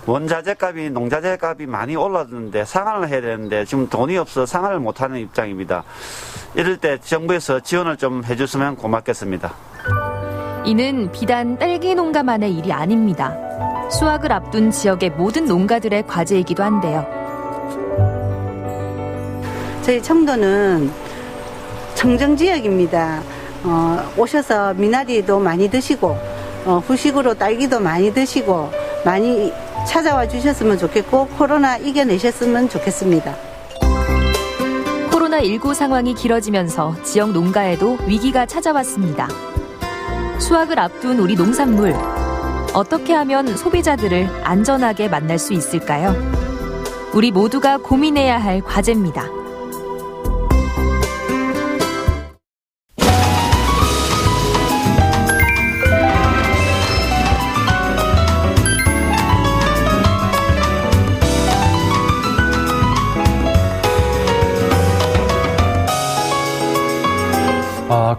원자재 값이 농자재 값이 많이 올랐는데 상환을 해야 되는데 지금 돈이 없어 상환을 못하는 입장입니다. 이럴 때 정부에서 지원을 좀 해줬으면 고맙겠습니다. 이는 비단 딸기 농가만의 일이 아닙니다. 수확을 앞둔 지역의 모든 농가들의 과제이기도 한데요. 저희 청도는 청정지역입니다. 오셔서 미나리도 많이 드시고 후식으로 딸기도 많이 드시고 많이 찾아와 주셨으면 좋겠고 코로나 이겨내셨으면 좋겠습니다. 코로나19 상황이 길어지면서 지역 농가에도 위기가 찾아왔습니다. 수확을 앞둔 우리 농산물, 어떻게 하면 소비자들을 안전하게 만날 수 있을까요? 우리 모두가 고민해야 할 과제입니다.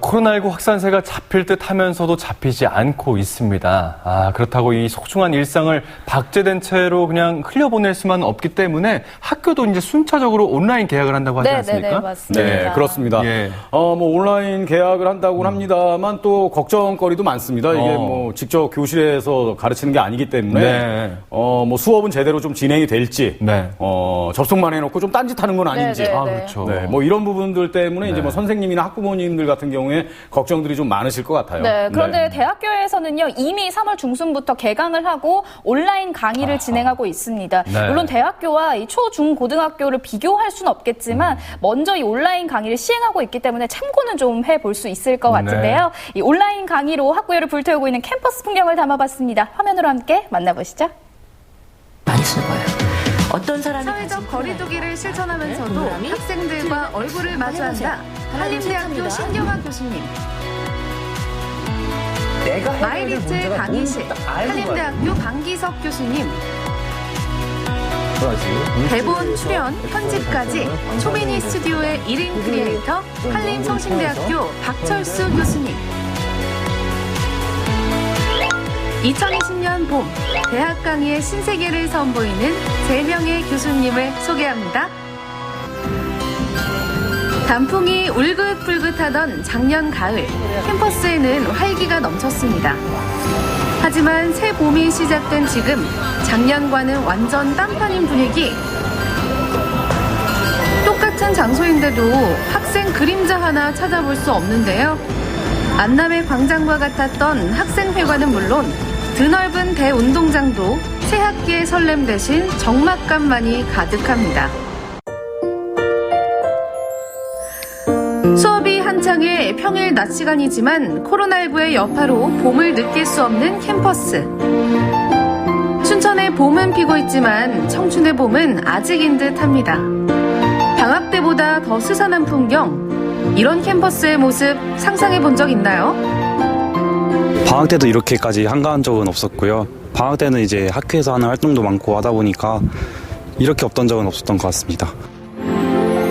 코로나19 확산세가 잡힐 듯 하면서도 잡히지 않고 있습니다. 그렇다고 이 소중한 일상을 박제된 채로 그냥 흘려보낼 수만 없기 때문에 학교도 이제 순차적으로 온라인 개학을 한다고 하지 않습니까? 네, 맞습니다. 네, 그렇습니다. 예. 뭐 온라인 개학을 한다고는 합니다만 또 걱정거리도 많습니다. 이게 뭐 직접 교실에서 가르치는 게 아니기 때문에 네. 뭐 수업은 제대로 좀 진행이 될지, 네. 접속만 해놓고 좀 딴짓하는 건 아닌지, 네, 네, 그렇죠. 네, 뭐 이런 부분들 때문에 이제 뭐 선생님이나 학부모님들 같은 경우에 걱정들이 좀 많으실 것 같아요. 네, 그런데 대학교에서는요 이미 3월 중순부터 개강을 하고 온라인 강의를 진행하고 있습니다. 네. 물론 대학교와 이 초, 중, 고등학교를 비교할 수는 없겠지만 먼저 이 온라인 강의를 시행하고 있기 때문에 참고는 좀 해볼 수 있을 것 같은데요. 이 온라인 강의로 학구열을 불태우고 있는 캠퍼스 풍경을 담아봤습니다. 화면으로 함께 만나보시죠. 많이 쓰는 거예요. 어떤 사람이 사회적 거리두기를 실천하면서도 학생들과 얼굴을 마주한다. 한림대학교 신경화 교수님. 마이리츠 강의실 한림대학교 강기석 교수님. 대본 출연, 편집까지 초미니 스튜디오의 1인 크리에이터 한림성심대학교 박철수 교수님. 2020년 봄 대학 강의의 신세계를 선보이는 3명의 교수님을 소개합니다. 단풍이 울긋불긋하던 작년 가을 캠퍼스에는 활기가 넘쳤습니다. 하지만 새 봄이 시작된 지금 작년과는 완전 딴판인 분위기. 똑같은 장소인데도 학생 그림자 하나 찾아볼 수 없는데요. 안남의 광장과 같았던 학생회관은 물론 드넓은 대운동장도 새 학기의 설렘 대신 적막감만이 가득합니다. 수업이 한창의 평일 낮 시간이지만 코로나19의 여파로 봄을 느낄 수 없는 캠퍼스. 춘천의 봄은 피고 있지만 청춘의 봄은 아직인 듯합니다. 방학 때보다 더 스산한 풍경, 이런 캠퍼스의 모습 상상해 본 적 있나요? 방학 때도 이렇게까지 한가한 적은 없었고요. 방학 때는 이제 학교에서 하는 활동도 많고 하다 보니까 이렇게 없던 적은 없었던 것 같습니다.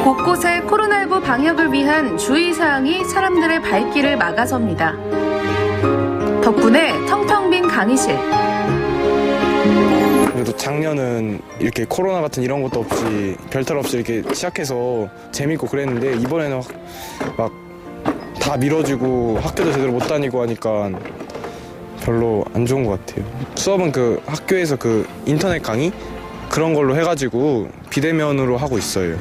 곳곳에 코로나19 방역을 위한 주의사항이 사람들의 발길을 막아섭니다. 덕분에 텅텅 빈 강의실. 그래도 작년은 이렇게 코로나 같은 이런 것도 없이 별탈 없이 이렇게 시작해서 재밌고 그랬는데 이번에는 막 다 미뤄지고 학교도 제대로 못 다니고 하니까 별로 안 좋은 것 같아요. 수업은 그 학교에서 그 인터넷 강의 그런 걸로 해가지고 비대면으로 하고 있어요.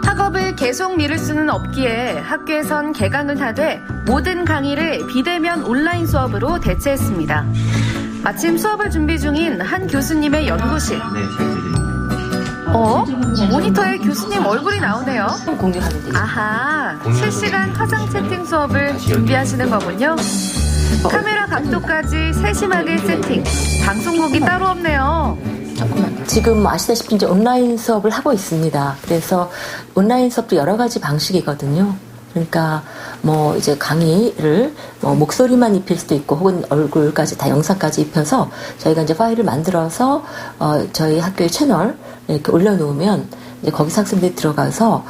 학업을 계속 미룰 수는 없기에 학교에선 개강을 하되 모든 강의를 비대면 온라인 수업으로 대체했습니다. 마침 수업을 준비 중인 한 교수님의 연구실. 모니터에 교수님 얼굴이 나오네요. 아하, 실시간 화상 채팅 수업을 준비하시는 거군요. 카메라 각도까지 세심하게 세팅. 방송국이 따로 없네요. 지금 아시다시피 이제 온라인 수업을 하고 있습니다. 그래서 온라인 수업도 여러 가지 방식이거든요. 그러니까 뭐 이제 강의를 뭐 목소리만 입힐 수도 있고 혹은 얼굴까지 다 영상까지 입혀서 저희가 이제 파일을 만들어서 저희 학교의 채널 이렇게 올려놓으면 이제 거기서 학생들이 들어가서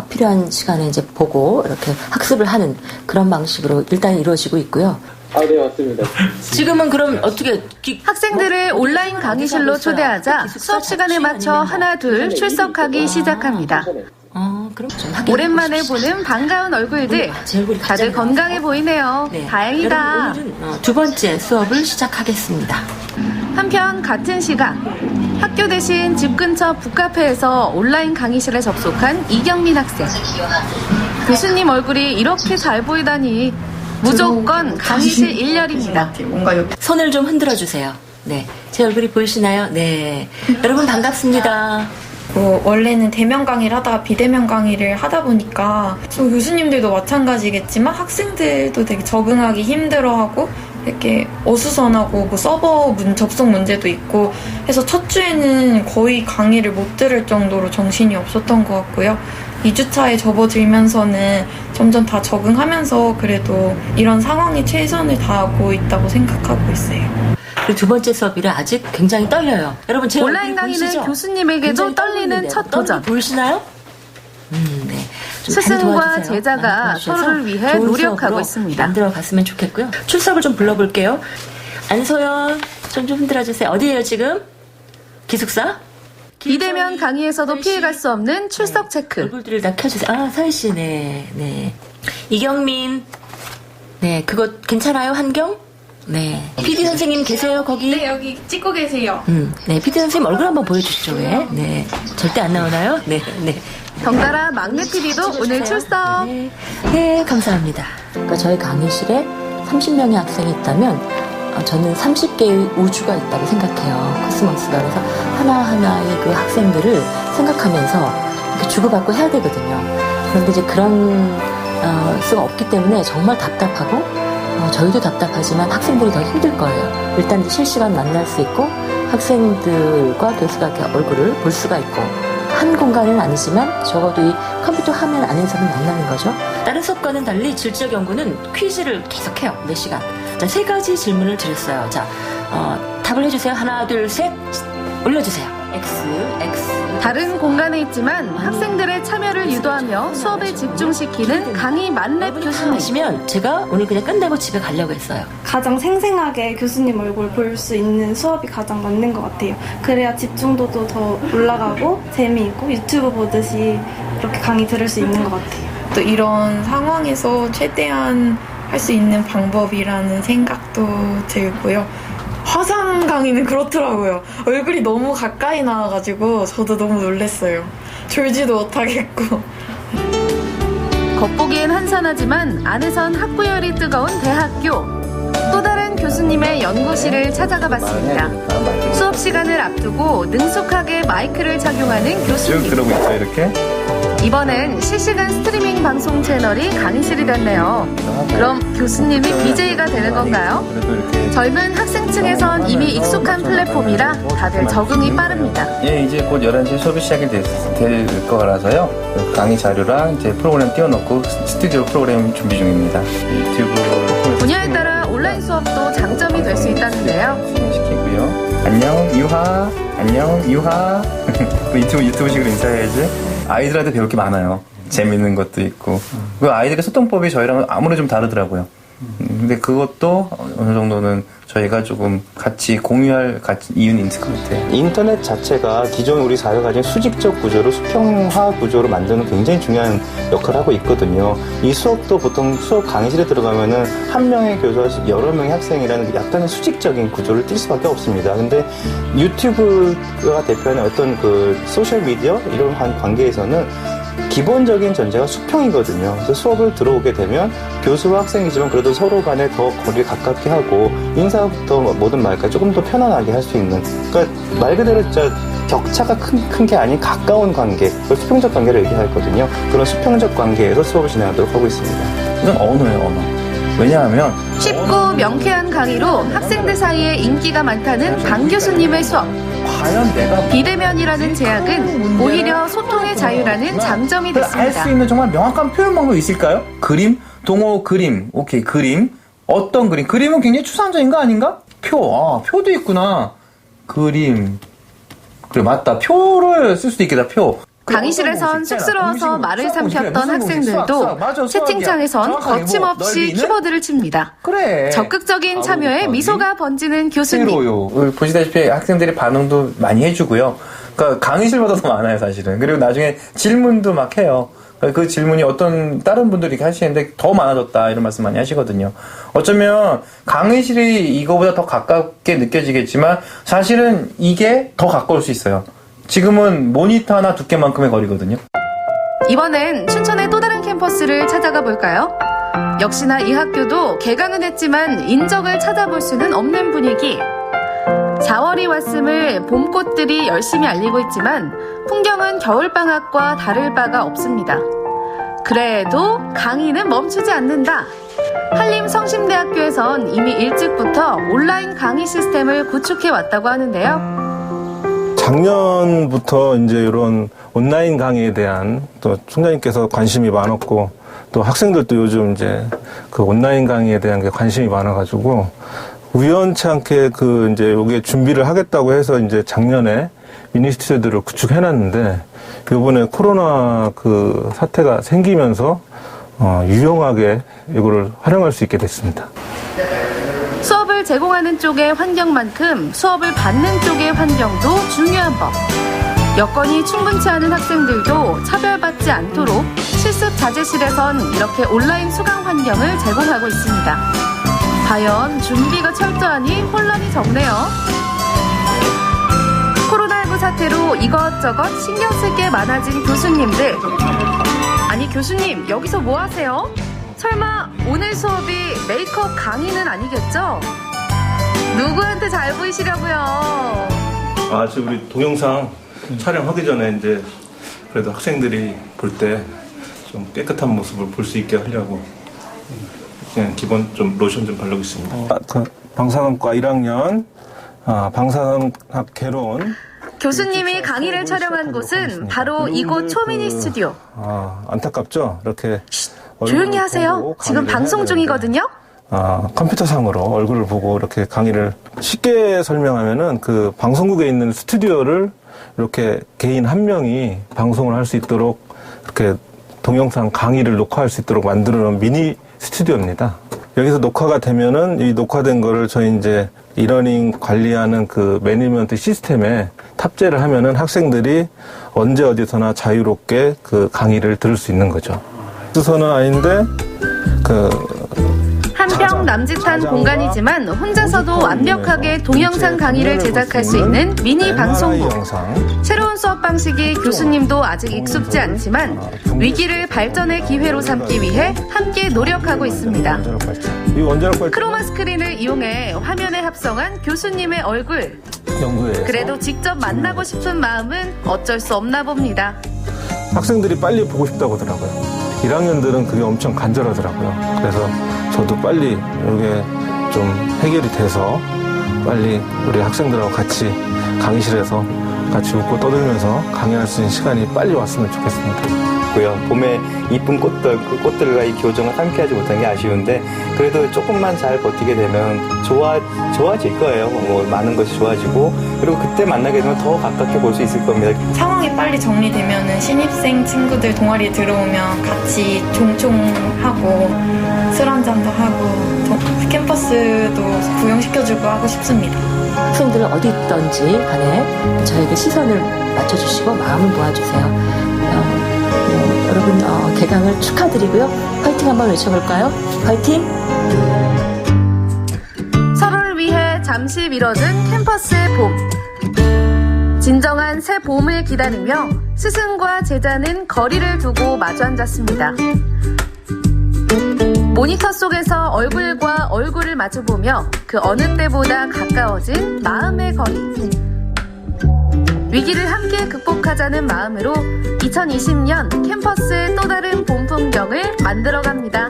필요한 시간에 이제 보고 이렇게 학습을 하는 그런 방식으로 일단 이루어지고 있고요. 네, 맞습니다. 지금은 그럼 어떻게 학생들을 온라인 강의실로 초대하자 수업 시간에 맞춰 하나 둘 출석하기 시작합니다. 그럼 오랜만에 보는 반가운 얼굴들. 다들 건강해 보이네요. 다행이다. 오늘은 두 번째 수업을 시작하겠습니다. 한편 같은 시각 학교 대신 집 근처 북카페에서 온라인 강의실에 접속한 이경민 학생. 교수님 얼굴이 이렇게 잘 보이다니 무조건 강의실 1열입니다. 손을 좀 흔들어 주세요. 네, 제 얼굴이 보이시나요? 네, 여러분 반갑습니다. 원래는 대면 강의를 하다가 비대면 강의를 하다 보니까 교수님들도 마찬가지겠지만 학생들도 되게 적응하기 힘들어하고 이렇게 어수선하고 뭐 서버 접속 문제도 있고 해서 첫 주에는 거의 강의를 못 들을 정도로 정신이 없었던 것 같고요. 2주차에 접어들면서는 점점 다 적응하면서 그래도 이런 상황에 최선을 다하고 있다고 생각하고 있어요. 그리고 두 번째 수업이라 아직 굉장히 떨려요. 여러분 제 온라인 강의는 보이시죠? 교수님에게도 떨리는 첫 도전. 보이시나요? 네. 스승과 제자가 서로를 위해 노력하고 있습니다. 만들어 갔으면 좋겠고요. 출석을 좀 불러볼게요. 안소연 좀 흔들어주세요. 어디예요 지금? 기숙사? 비대면 강의에서도 피해갈 수 없는 출석 체크. 얼굴들을 다 켜주세요. 서희 씨, 네. 이경민, 네, 그거 괜찮아요, 한경? 네. PD 선생님 계세요, 거기? 네, 여기 찍고 계세요. 네, PD 선생님 얼굴 한번 보여주시죠, 왜? 네. 절대 안 나오나요? 네. 덩달아 막내 PD도 오늘 출석. 네, 감사합니다. 그러니까 저희 강의실에 30명의 학생이 있다면 저는 30개의 우주가 있다고 생각해요. 코스모스가. 그래서 하나하나의 그 학생들을 생각하면서 이렇게 주고받고 해야 되거든요. 그런데 이제 그런 수가 없기 때문에 정말 답답하고 저희도 답답하지만 학생들이 더 힘들 거예요. 일단 이제 실시간 만날 수 있고 학생들과 교수가 이렇게 얼굴을 볼 수가 있고 한 공간은 아니지만 적어도 이 컴퓨터 화면 안에서는 만나는 거죠. 다른 수업과는 달리 질적 연구는 퀴즈를 계속해요. 4시간. 자, 3가지 질문을 드렸어요. 자, 답을 해주세요. 하나, 둘, 셋. 올려주세요. X. 다른 공간에 있지만 학생들의 참여를 유도하며 수업에 집중시키는 강의 만렙 교수님. 하시면 제가 오늘 그냥 끝내고 집에 가려고 했어요. 가장 생생하게 교수님 얼굴 볼 수 있는 수업이 가장 맞는 것 같아요. 그래야 집중도도 더 올라가고 재미있고 유튜브 보듯이 이렇게 강의 들을 수 있는 것 같아요. 또 이런 상황에서 최대한 할 수 있는 방법이라는 생각도 들고요. 화상 강의는 그렇더라고요. 얼굴이 너무 가까이 나와가지고 저도 너무 놀랐어요. 졸지도 못하겠고. 겉보기엔 한산하지만 안에선 학구열이 뜨거운 대학교. 또 다른 교수님의 연구실을 찾아가 봤습니다. 수업 시간을 앞두고 능숙하게 마이크를 착용하는 교수님. 쭉 들어오고 있죠, 이렇게? 이번엔 실시간 스트리밍 방송 채널이 강의실이 됐네요. 그럼 교수님이 BJ가 되는 건가요? 젊은 학생층에선 이미 익숙한 플랫폼이라 다들 적응이 빠릅니다. 예, 이제 곧 11시에 수업이 시작이 될 거라서요. 강의 자료랑 이제 프로그램 띄워놓고 스튜디오 프로그램 준비 중입니다. 유튜브 분야에 따라 온라인 수업도 장점이 될 수 있다는데요. 시키고요. 안녕, 유하. 안녕, 유하. 유튜브식으로 인사해야지. 아이들한테 배울 게 많아요. 재밌는 것도 있고. 그 아이들의 소통법이 저희랑은 아무래도 좀 다르더라고요. 근데 그것도 어느 정도는 저희가 조금 같이 공유할 이유는 있을 것 같아요. 인터넷 자체가 기존 우리 사회가 가진 수직적 구조로 수평화 구조로 만드는 굉장히 중요한 역할을 하고 있거든요. 이 수업도 보통 수업 강의실에 들어가면은 한 명의 교수와 여러 명의 학생이라는 약간의 수직적인 구조를 띌 수밖에 없습니다. 근데 유튜브가 대표하는 어떤 그 소셜미디어 이런 관계에서는 기본적인 전제가 수평이거든요. 그래서 수업을 들어오게 되면 교수와 학생이지만 그래도 서로 간에 더 거리를 가깝게 하고 인사부터 모든 말까지 조금 더 편안하게 할 수 있는, 그러니까 말 그대로 격차가 큰 게 아닌 가까운 관계, 그걸 수평적 관계를 얘기하거든요. 그런 수평적 관계에서 수업을 진행하도록 하고 있습니다. 이건 언어예요, 언어. 왜냐하면 쉽고 명쾌한 강의로 학생들 사이에 인기가 많다는 강 교수님의 수업. 과연 내가 비대면이라는 제약은 오히려 소통의 자유라는 장점이 됐습니다. 알 수 있는 정말 명확한 표현 방법이 있을까요? 그림, 동호 그림, 오케이 그림. 어떤 그림? 그림은 굉장히 추상적인 거 아닌가? 표도 있구나. 그림. 그래 맞다. 표를 쓸 쓸 수도 있겠다. 표. 강의실에선 쑥스러워서 말을 삼켰던 학생들도 채팅창에선 거침없이 키보드를 칩니다. 그래. 적극적인 참여에 미소가 번지는 교수님. 보시다시피 학생들의 반응도 많이 해주고요. 그러니까 강의실보다 더 많아요, 사실은. 그리고 나중에 질문도 막 해요. 그 질문이 어떤 다른 분들이 이렇게 하시는데 더 많아졌다 이런 말씀 많이 하시거든요. 어쩌면 강의실이 이거보다 더 가깝게 느껴지겠지만 사실은 이게 더 가까울 수 있어요. 지금은 모니터 하나 두께만큼의 거리거든요. 이번엔 춘천의 또 다른 캠퍼스를 찾아가 볼까요? 역시나 이 학교도 개강은 했지만 인적을 찾아볼 수는 없는 분위기. 4월이 왔음을 봄꽃들이 열심히 알리고 있지만 풍경은 겨울방학과 다를 바가 없습니다. 그래도 강의는 멈추지 않는다. 한림성심대학교에선 이미 일찍부터 온라인 강의 시스템을 구축해 왔다고 하는데요. 작년부터 이제 이런 온라인 강의에 대한 또 총장님께서 관심이 많았고 또 학생들도 요즘 이제 그 온라인 강의에 대한 게 관심이 많아가지고 우연치 않게 그 이제 요게 준비를 하겠다고 해서 이제 작년에 미니 스튜디오들을 구축해놨는데 요번에 코로나 그 사태가 생기면서 유용하게 이거를 활용할 수 있게 됐습니다. 수업을 제공하는 쪽의 환경만큼 수업을 받는 쪽의 환경도 중요한 법. 여건이 충분치 않은 학생들도 차별받지 않도록 실습 자재실에선 이렇게 온라인 수강 환경을 제공하고 있습니다. 과연 준비가 철저하니 혼란이 적네요. 코로나19 사태로 이것저것 신경 쓸 게 많아진 교수님들. 아니 교수님 여기서 뭐 하세요? 설마 오늘 수업이 메이크업 강의는 아니겠죠? 누구한테 잘 보이시려고요? 지금 우리 동영상 촬영하기 전에 이제 그래도 학생들이 볼 때 좀 깨끗한 모습을 볼 수 있게 하려고 그냥 기본 좀 로션 좀 바르고 있습니다. 방사선과 1학년 방사선학 개론. 교수님이 강의를 촬영한 곳은 바로 이곳 초미니 스튜디오. 안타깝죠? 이렇게 조용히 하세요. 지금 방송 중이거든요. 컴퓨터상으로 얼굴을 보고 이렇게 강의를 쉽게 설명하면은 그 방송국에 있는 스튜디오를 이렇게 개인 한 명이 방송을 할 수 있도록 이렇게 동영상 강의를 녹화할 수 있도록 만들어놓은 미니 스튜디오입니다. 여기서 녹화가 되면은 이 녹화된 거를 저희 이제 이러닝 관리하는 그 매니지먼트 시스템에 탑재를 하면은 학생들이 언제 어디서나 자유롭게 그 강의를 들을 수 있는 거죠. 수서는 아닌데 한평 남짓한 공간이지만 혼자서도 완벽하게 동영상 강의를 제작할 수 있는 미니 방송국. 새로운 수업 방식이 교수님도 아직 익숙지 않지만 위기를 발전의 기회로 삼기 위해 함께 노력하고 있습니다. 크로마 스크린을 이용해 화면에 합성한 교수님의 얼굴. 그래도 직접 만나고 싶은 마음은 어쩔 수 없나 봅니다. 학생들이 빨리 보고 싶다고 하더라고요. 1학년들은 그게 엄청 간절하더라고요. 그래서 저도 빨리 이게 좀 해결이 돼서 빨리 우리 학생들하고 같이 강의실에서 같이 웃고 떠들면서 강의할 수 있는 시간이 빨리 왔으면 좋겠습니다. 봄에 이쁜 꽃들과 이 교정을 함께하지 못한 게 아쉬운데 그래도 조금만 잘 버티게 되면 좋아질 거예요. 뭐 많은 것이 좋아지고 그리고 그때 만나게 되면 더 가깝게 볼 수 있을 겁니다. 상황이 빨리 정리되면은 신입생 친구들 동아리에 들어오면 같이 종총하고 술 한잔도 하고 캠퍼스도 구경시켜주고 하고 싶습니다. 학생들은 어디 있던지 간에 저에게 시선을 맞춰주시고 마음을 모아주세요. 여러분 개강을 축하드리고요. 화이팅 한번 외쳐볼까요? 화이팅! 서로를 위해 잠시 미뤄진 캠퍼스의 봄. 진정한 새 봄을 기다리며 스승과 제자는 거리를 두고 마주 앉았습니다. 모니터 속에서 얼굴과 얼굴을 마주보며 그 어느 때보다 가까워진 마음의 거리. 위기를 함께 극복하자는 마음으로 2020년 캠퍼스의 또 다른 봄 풍경을 만들어갑니다.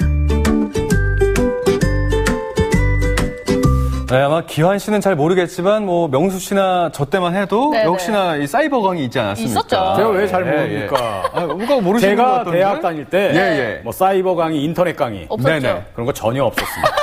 네, 아마 기환 씨는 잘 모르겠지만 뭐 명수 씨나 저 때만 해도 네네. 역시나 이 사이버강이 있지 않았습니까? 있었죠. 제가 왜 잘 모릅니까? 뭔가 모르시는 것 제가 같던데? 대학 다닐 때 뭐 사이버 강의, 인터넷 강의 없었죠. 네네. 그런 거 전혀 없었습니다.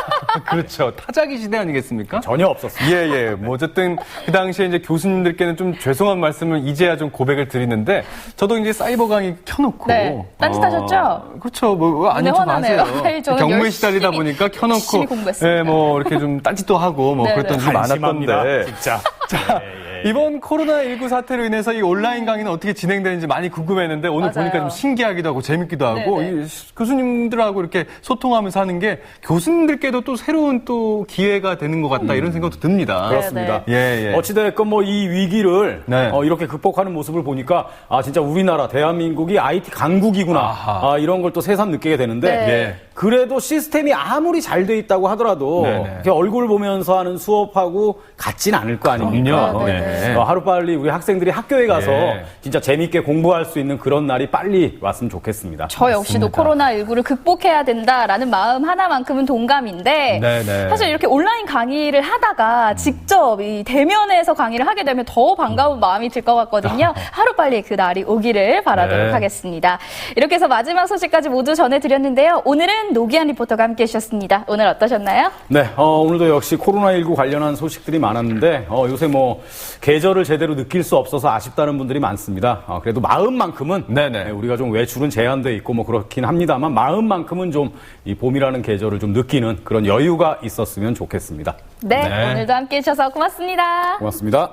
그렇죠. 타자기 시대 아니겠습니까? 전혀 없었습니다. 예. 뭐 어쨌든 그 당시에 이제 교수님들께는 좀 죄송한 말씀을 이제야 좀 고백을 드리는데 저도 이제 사이버 강의 켜놓고 네. 딴짓하셨죠? 그렇죠. 뭐 아닌 척 화나네요. 하세요. 아니, 저는 경무에 열심히, 시달리다 보니까 켜놓고 열심히 공부했습니다. 예, 뭐 이렇게 좀 딴짓도 하고 뭐 네네. 그랬던 적이 한심합니다, 많았던데. 진짜. 자, 이번 코로나19 사태로 인해서 이 온라인 강의는 어떻게 진행되는지 많이 궁금했는데 오늘 맞아요. 보니까 좀 신기하기도 하고 재밌기도 하고 네네. 이 교수님들하고 이렇게 소통하면서 하는 게 교수님들께도 또 새로운 또 기회가 되는 것 같다 이런 생각도 듭니다. 그렇습니다. 예. 어찌됐건 뭐 이 위기를 네. 이렇게 극복하는 모습을 보니까 진짜 우리나라 대한민국이 IT 강국이구나 이런 걸 또 새삼 느끼게 되는데 네. 그래도 시스템이 아무리 잘 돼 있다고 하더라도 네네. 이렇게 얼굴 보면서 하는 수업하고 같진 않을 거 아닙니까? 그럼요. 네. 하루빨리 우리 학생들이 학교에 가서 네. 진짜 재밌게 공부할 수 있는 그런 날이 빨리 왔으면 좋겠습니다. 저 역시도 코로나19를 극복해야 된다라는 마음 하나만큼은 동감인데 네네. 사실 이렇게 온라인 강의를 하다가 직접 이 대면에서 강의를 하게 되면 더 반가운 마음이 들 것 같거든요. 하루빨리 그 날이 오기를 바라도록 네. 하겠습니다. 이렇게 해서 마지막 소식까지 모두 전해드렸는데요. 오늘은 노기한 리포터가 함께 해주셨습니다. 오늘 어떠셨나요? 네, 오늘도 역시 코로나19 관련한 소식들이 많았는데 요새 뭐 계절을 제대로 느낄 수 없어서 아쉽다는 분들이 많습니다. 그래도 마음만큼은 네네. 우리가 좀 외출은 제한돼 있고 뭐 그렇긴 합니다만 마음만큼은 좀 이 봄이라는 계절을 좀 느끼는 그런 여유가 있었으면 좋겠습니다. 네, 네. 오늘도 함께 해주셔서 고맙습니다. 고맙습니다.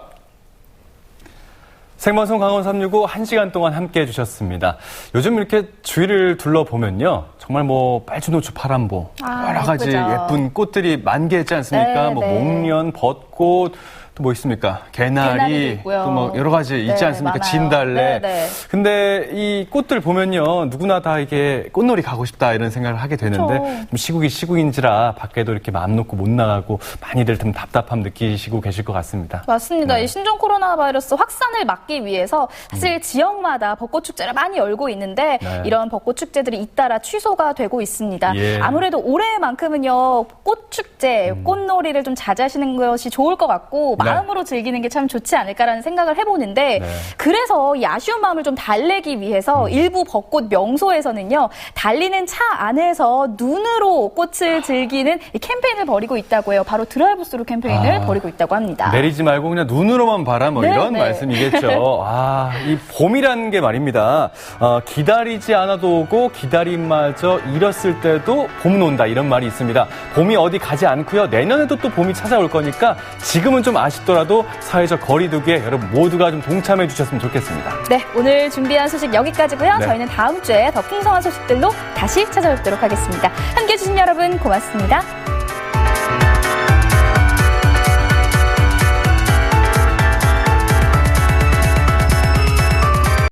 생방송 강원 365 1시간 동안 함께 해주셨습니다. 요즘 이렇게 주위를 둘러보면요. 정말 뭐 빨주노초 파란보 여러 가지 예쁘죠. 예쁜 꽃들이 만개했지 않습니까? 네, 뭐 네. 목련, 벚꽃, 또 뭐 있습니까? 개나리도 개나리, 있고요. 또 뭐 여러 가지 있지 네, 않습니까? 많아요. 진달래. 네. 근데 이 꽃들 보면요. 누구나 다 이게 꽃놀이 가고 싶다 이런 생각을 하게 되는데 그렇죠. 좀 시국이 시국인지라 밖에도 이렇게 마음 놓고 못 나가고 많이들 좀 답답함 느끼시고 계실 것 같습니다. 맞습니다. 네. 이 신종 코로나 바이러스 확산을 막기 위해서 사실 지역마다 벚꽃 축제를 많이 열고 있는데 네. 이런 벚꽃 축제들이 잇따라 취소가 되고 있습니다. 예. 아무래도 올해만큼은요 꽃 축제, 꽃놀이를 좀 자제하시는 것이 좋을 것 같고 네. 마음으로 즐기는 게 참 좋지 않을까라는 생각을 해보는데 네. 그래서 이 아쉬운 마음을 좀 달래기 위해서 일부 벚꽃 명소에서는요 달리는 차 안에서 눈으로 꽃을 즐기는 이 캠페인을 벌이고 있다고 해요. 바로 드라이브스루 캠페인을 벌이고 있다고 합니다. 내리지 말고 그냥 눈으로만 봐라 뭐 네, 이런 네. 말씀이겠죠. 이 봄이라는 게 말입니다. 기다리지 않아도 오고 기다림마저 잃었을 때도 봄은 온다 이런 말이 있습니다. 봄이 어디 가지 않고요. 내년에도 또 봄이 찾아올 거니까 지금은 좀 아쉽더라도 사회적 거리두기에 여러분 모두가 좀 동참해 주셨으면 좋겠습니다. 네, 오늘 준비한 소식 여기까지고요. 네. 저희는 다음 주에 더 풍성한 소식들로 다시 찾아뵙도록 하겠습니다. 함께해 주신 여러분 고맙습니다.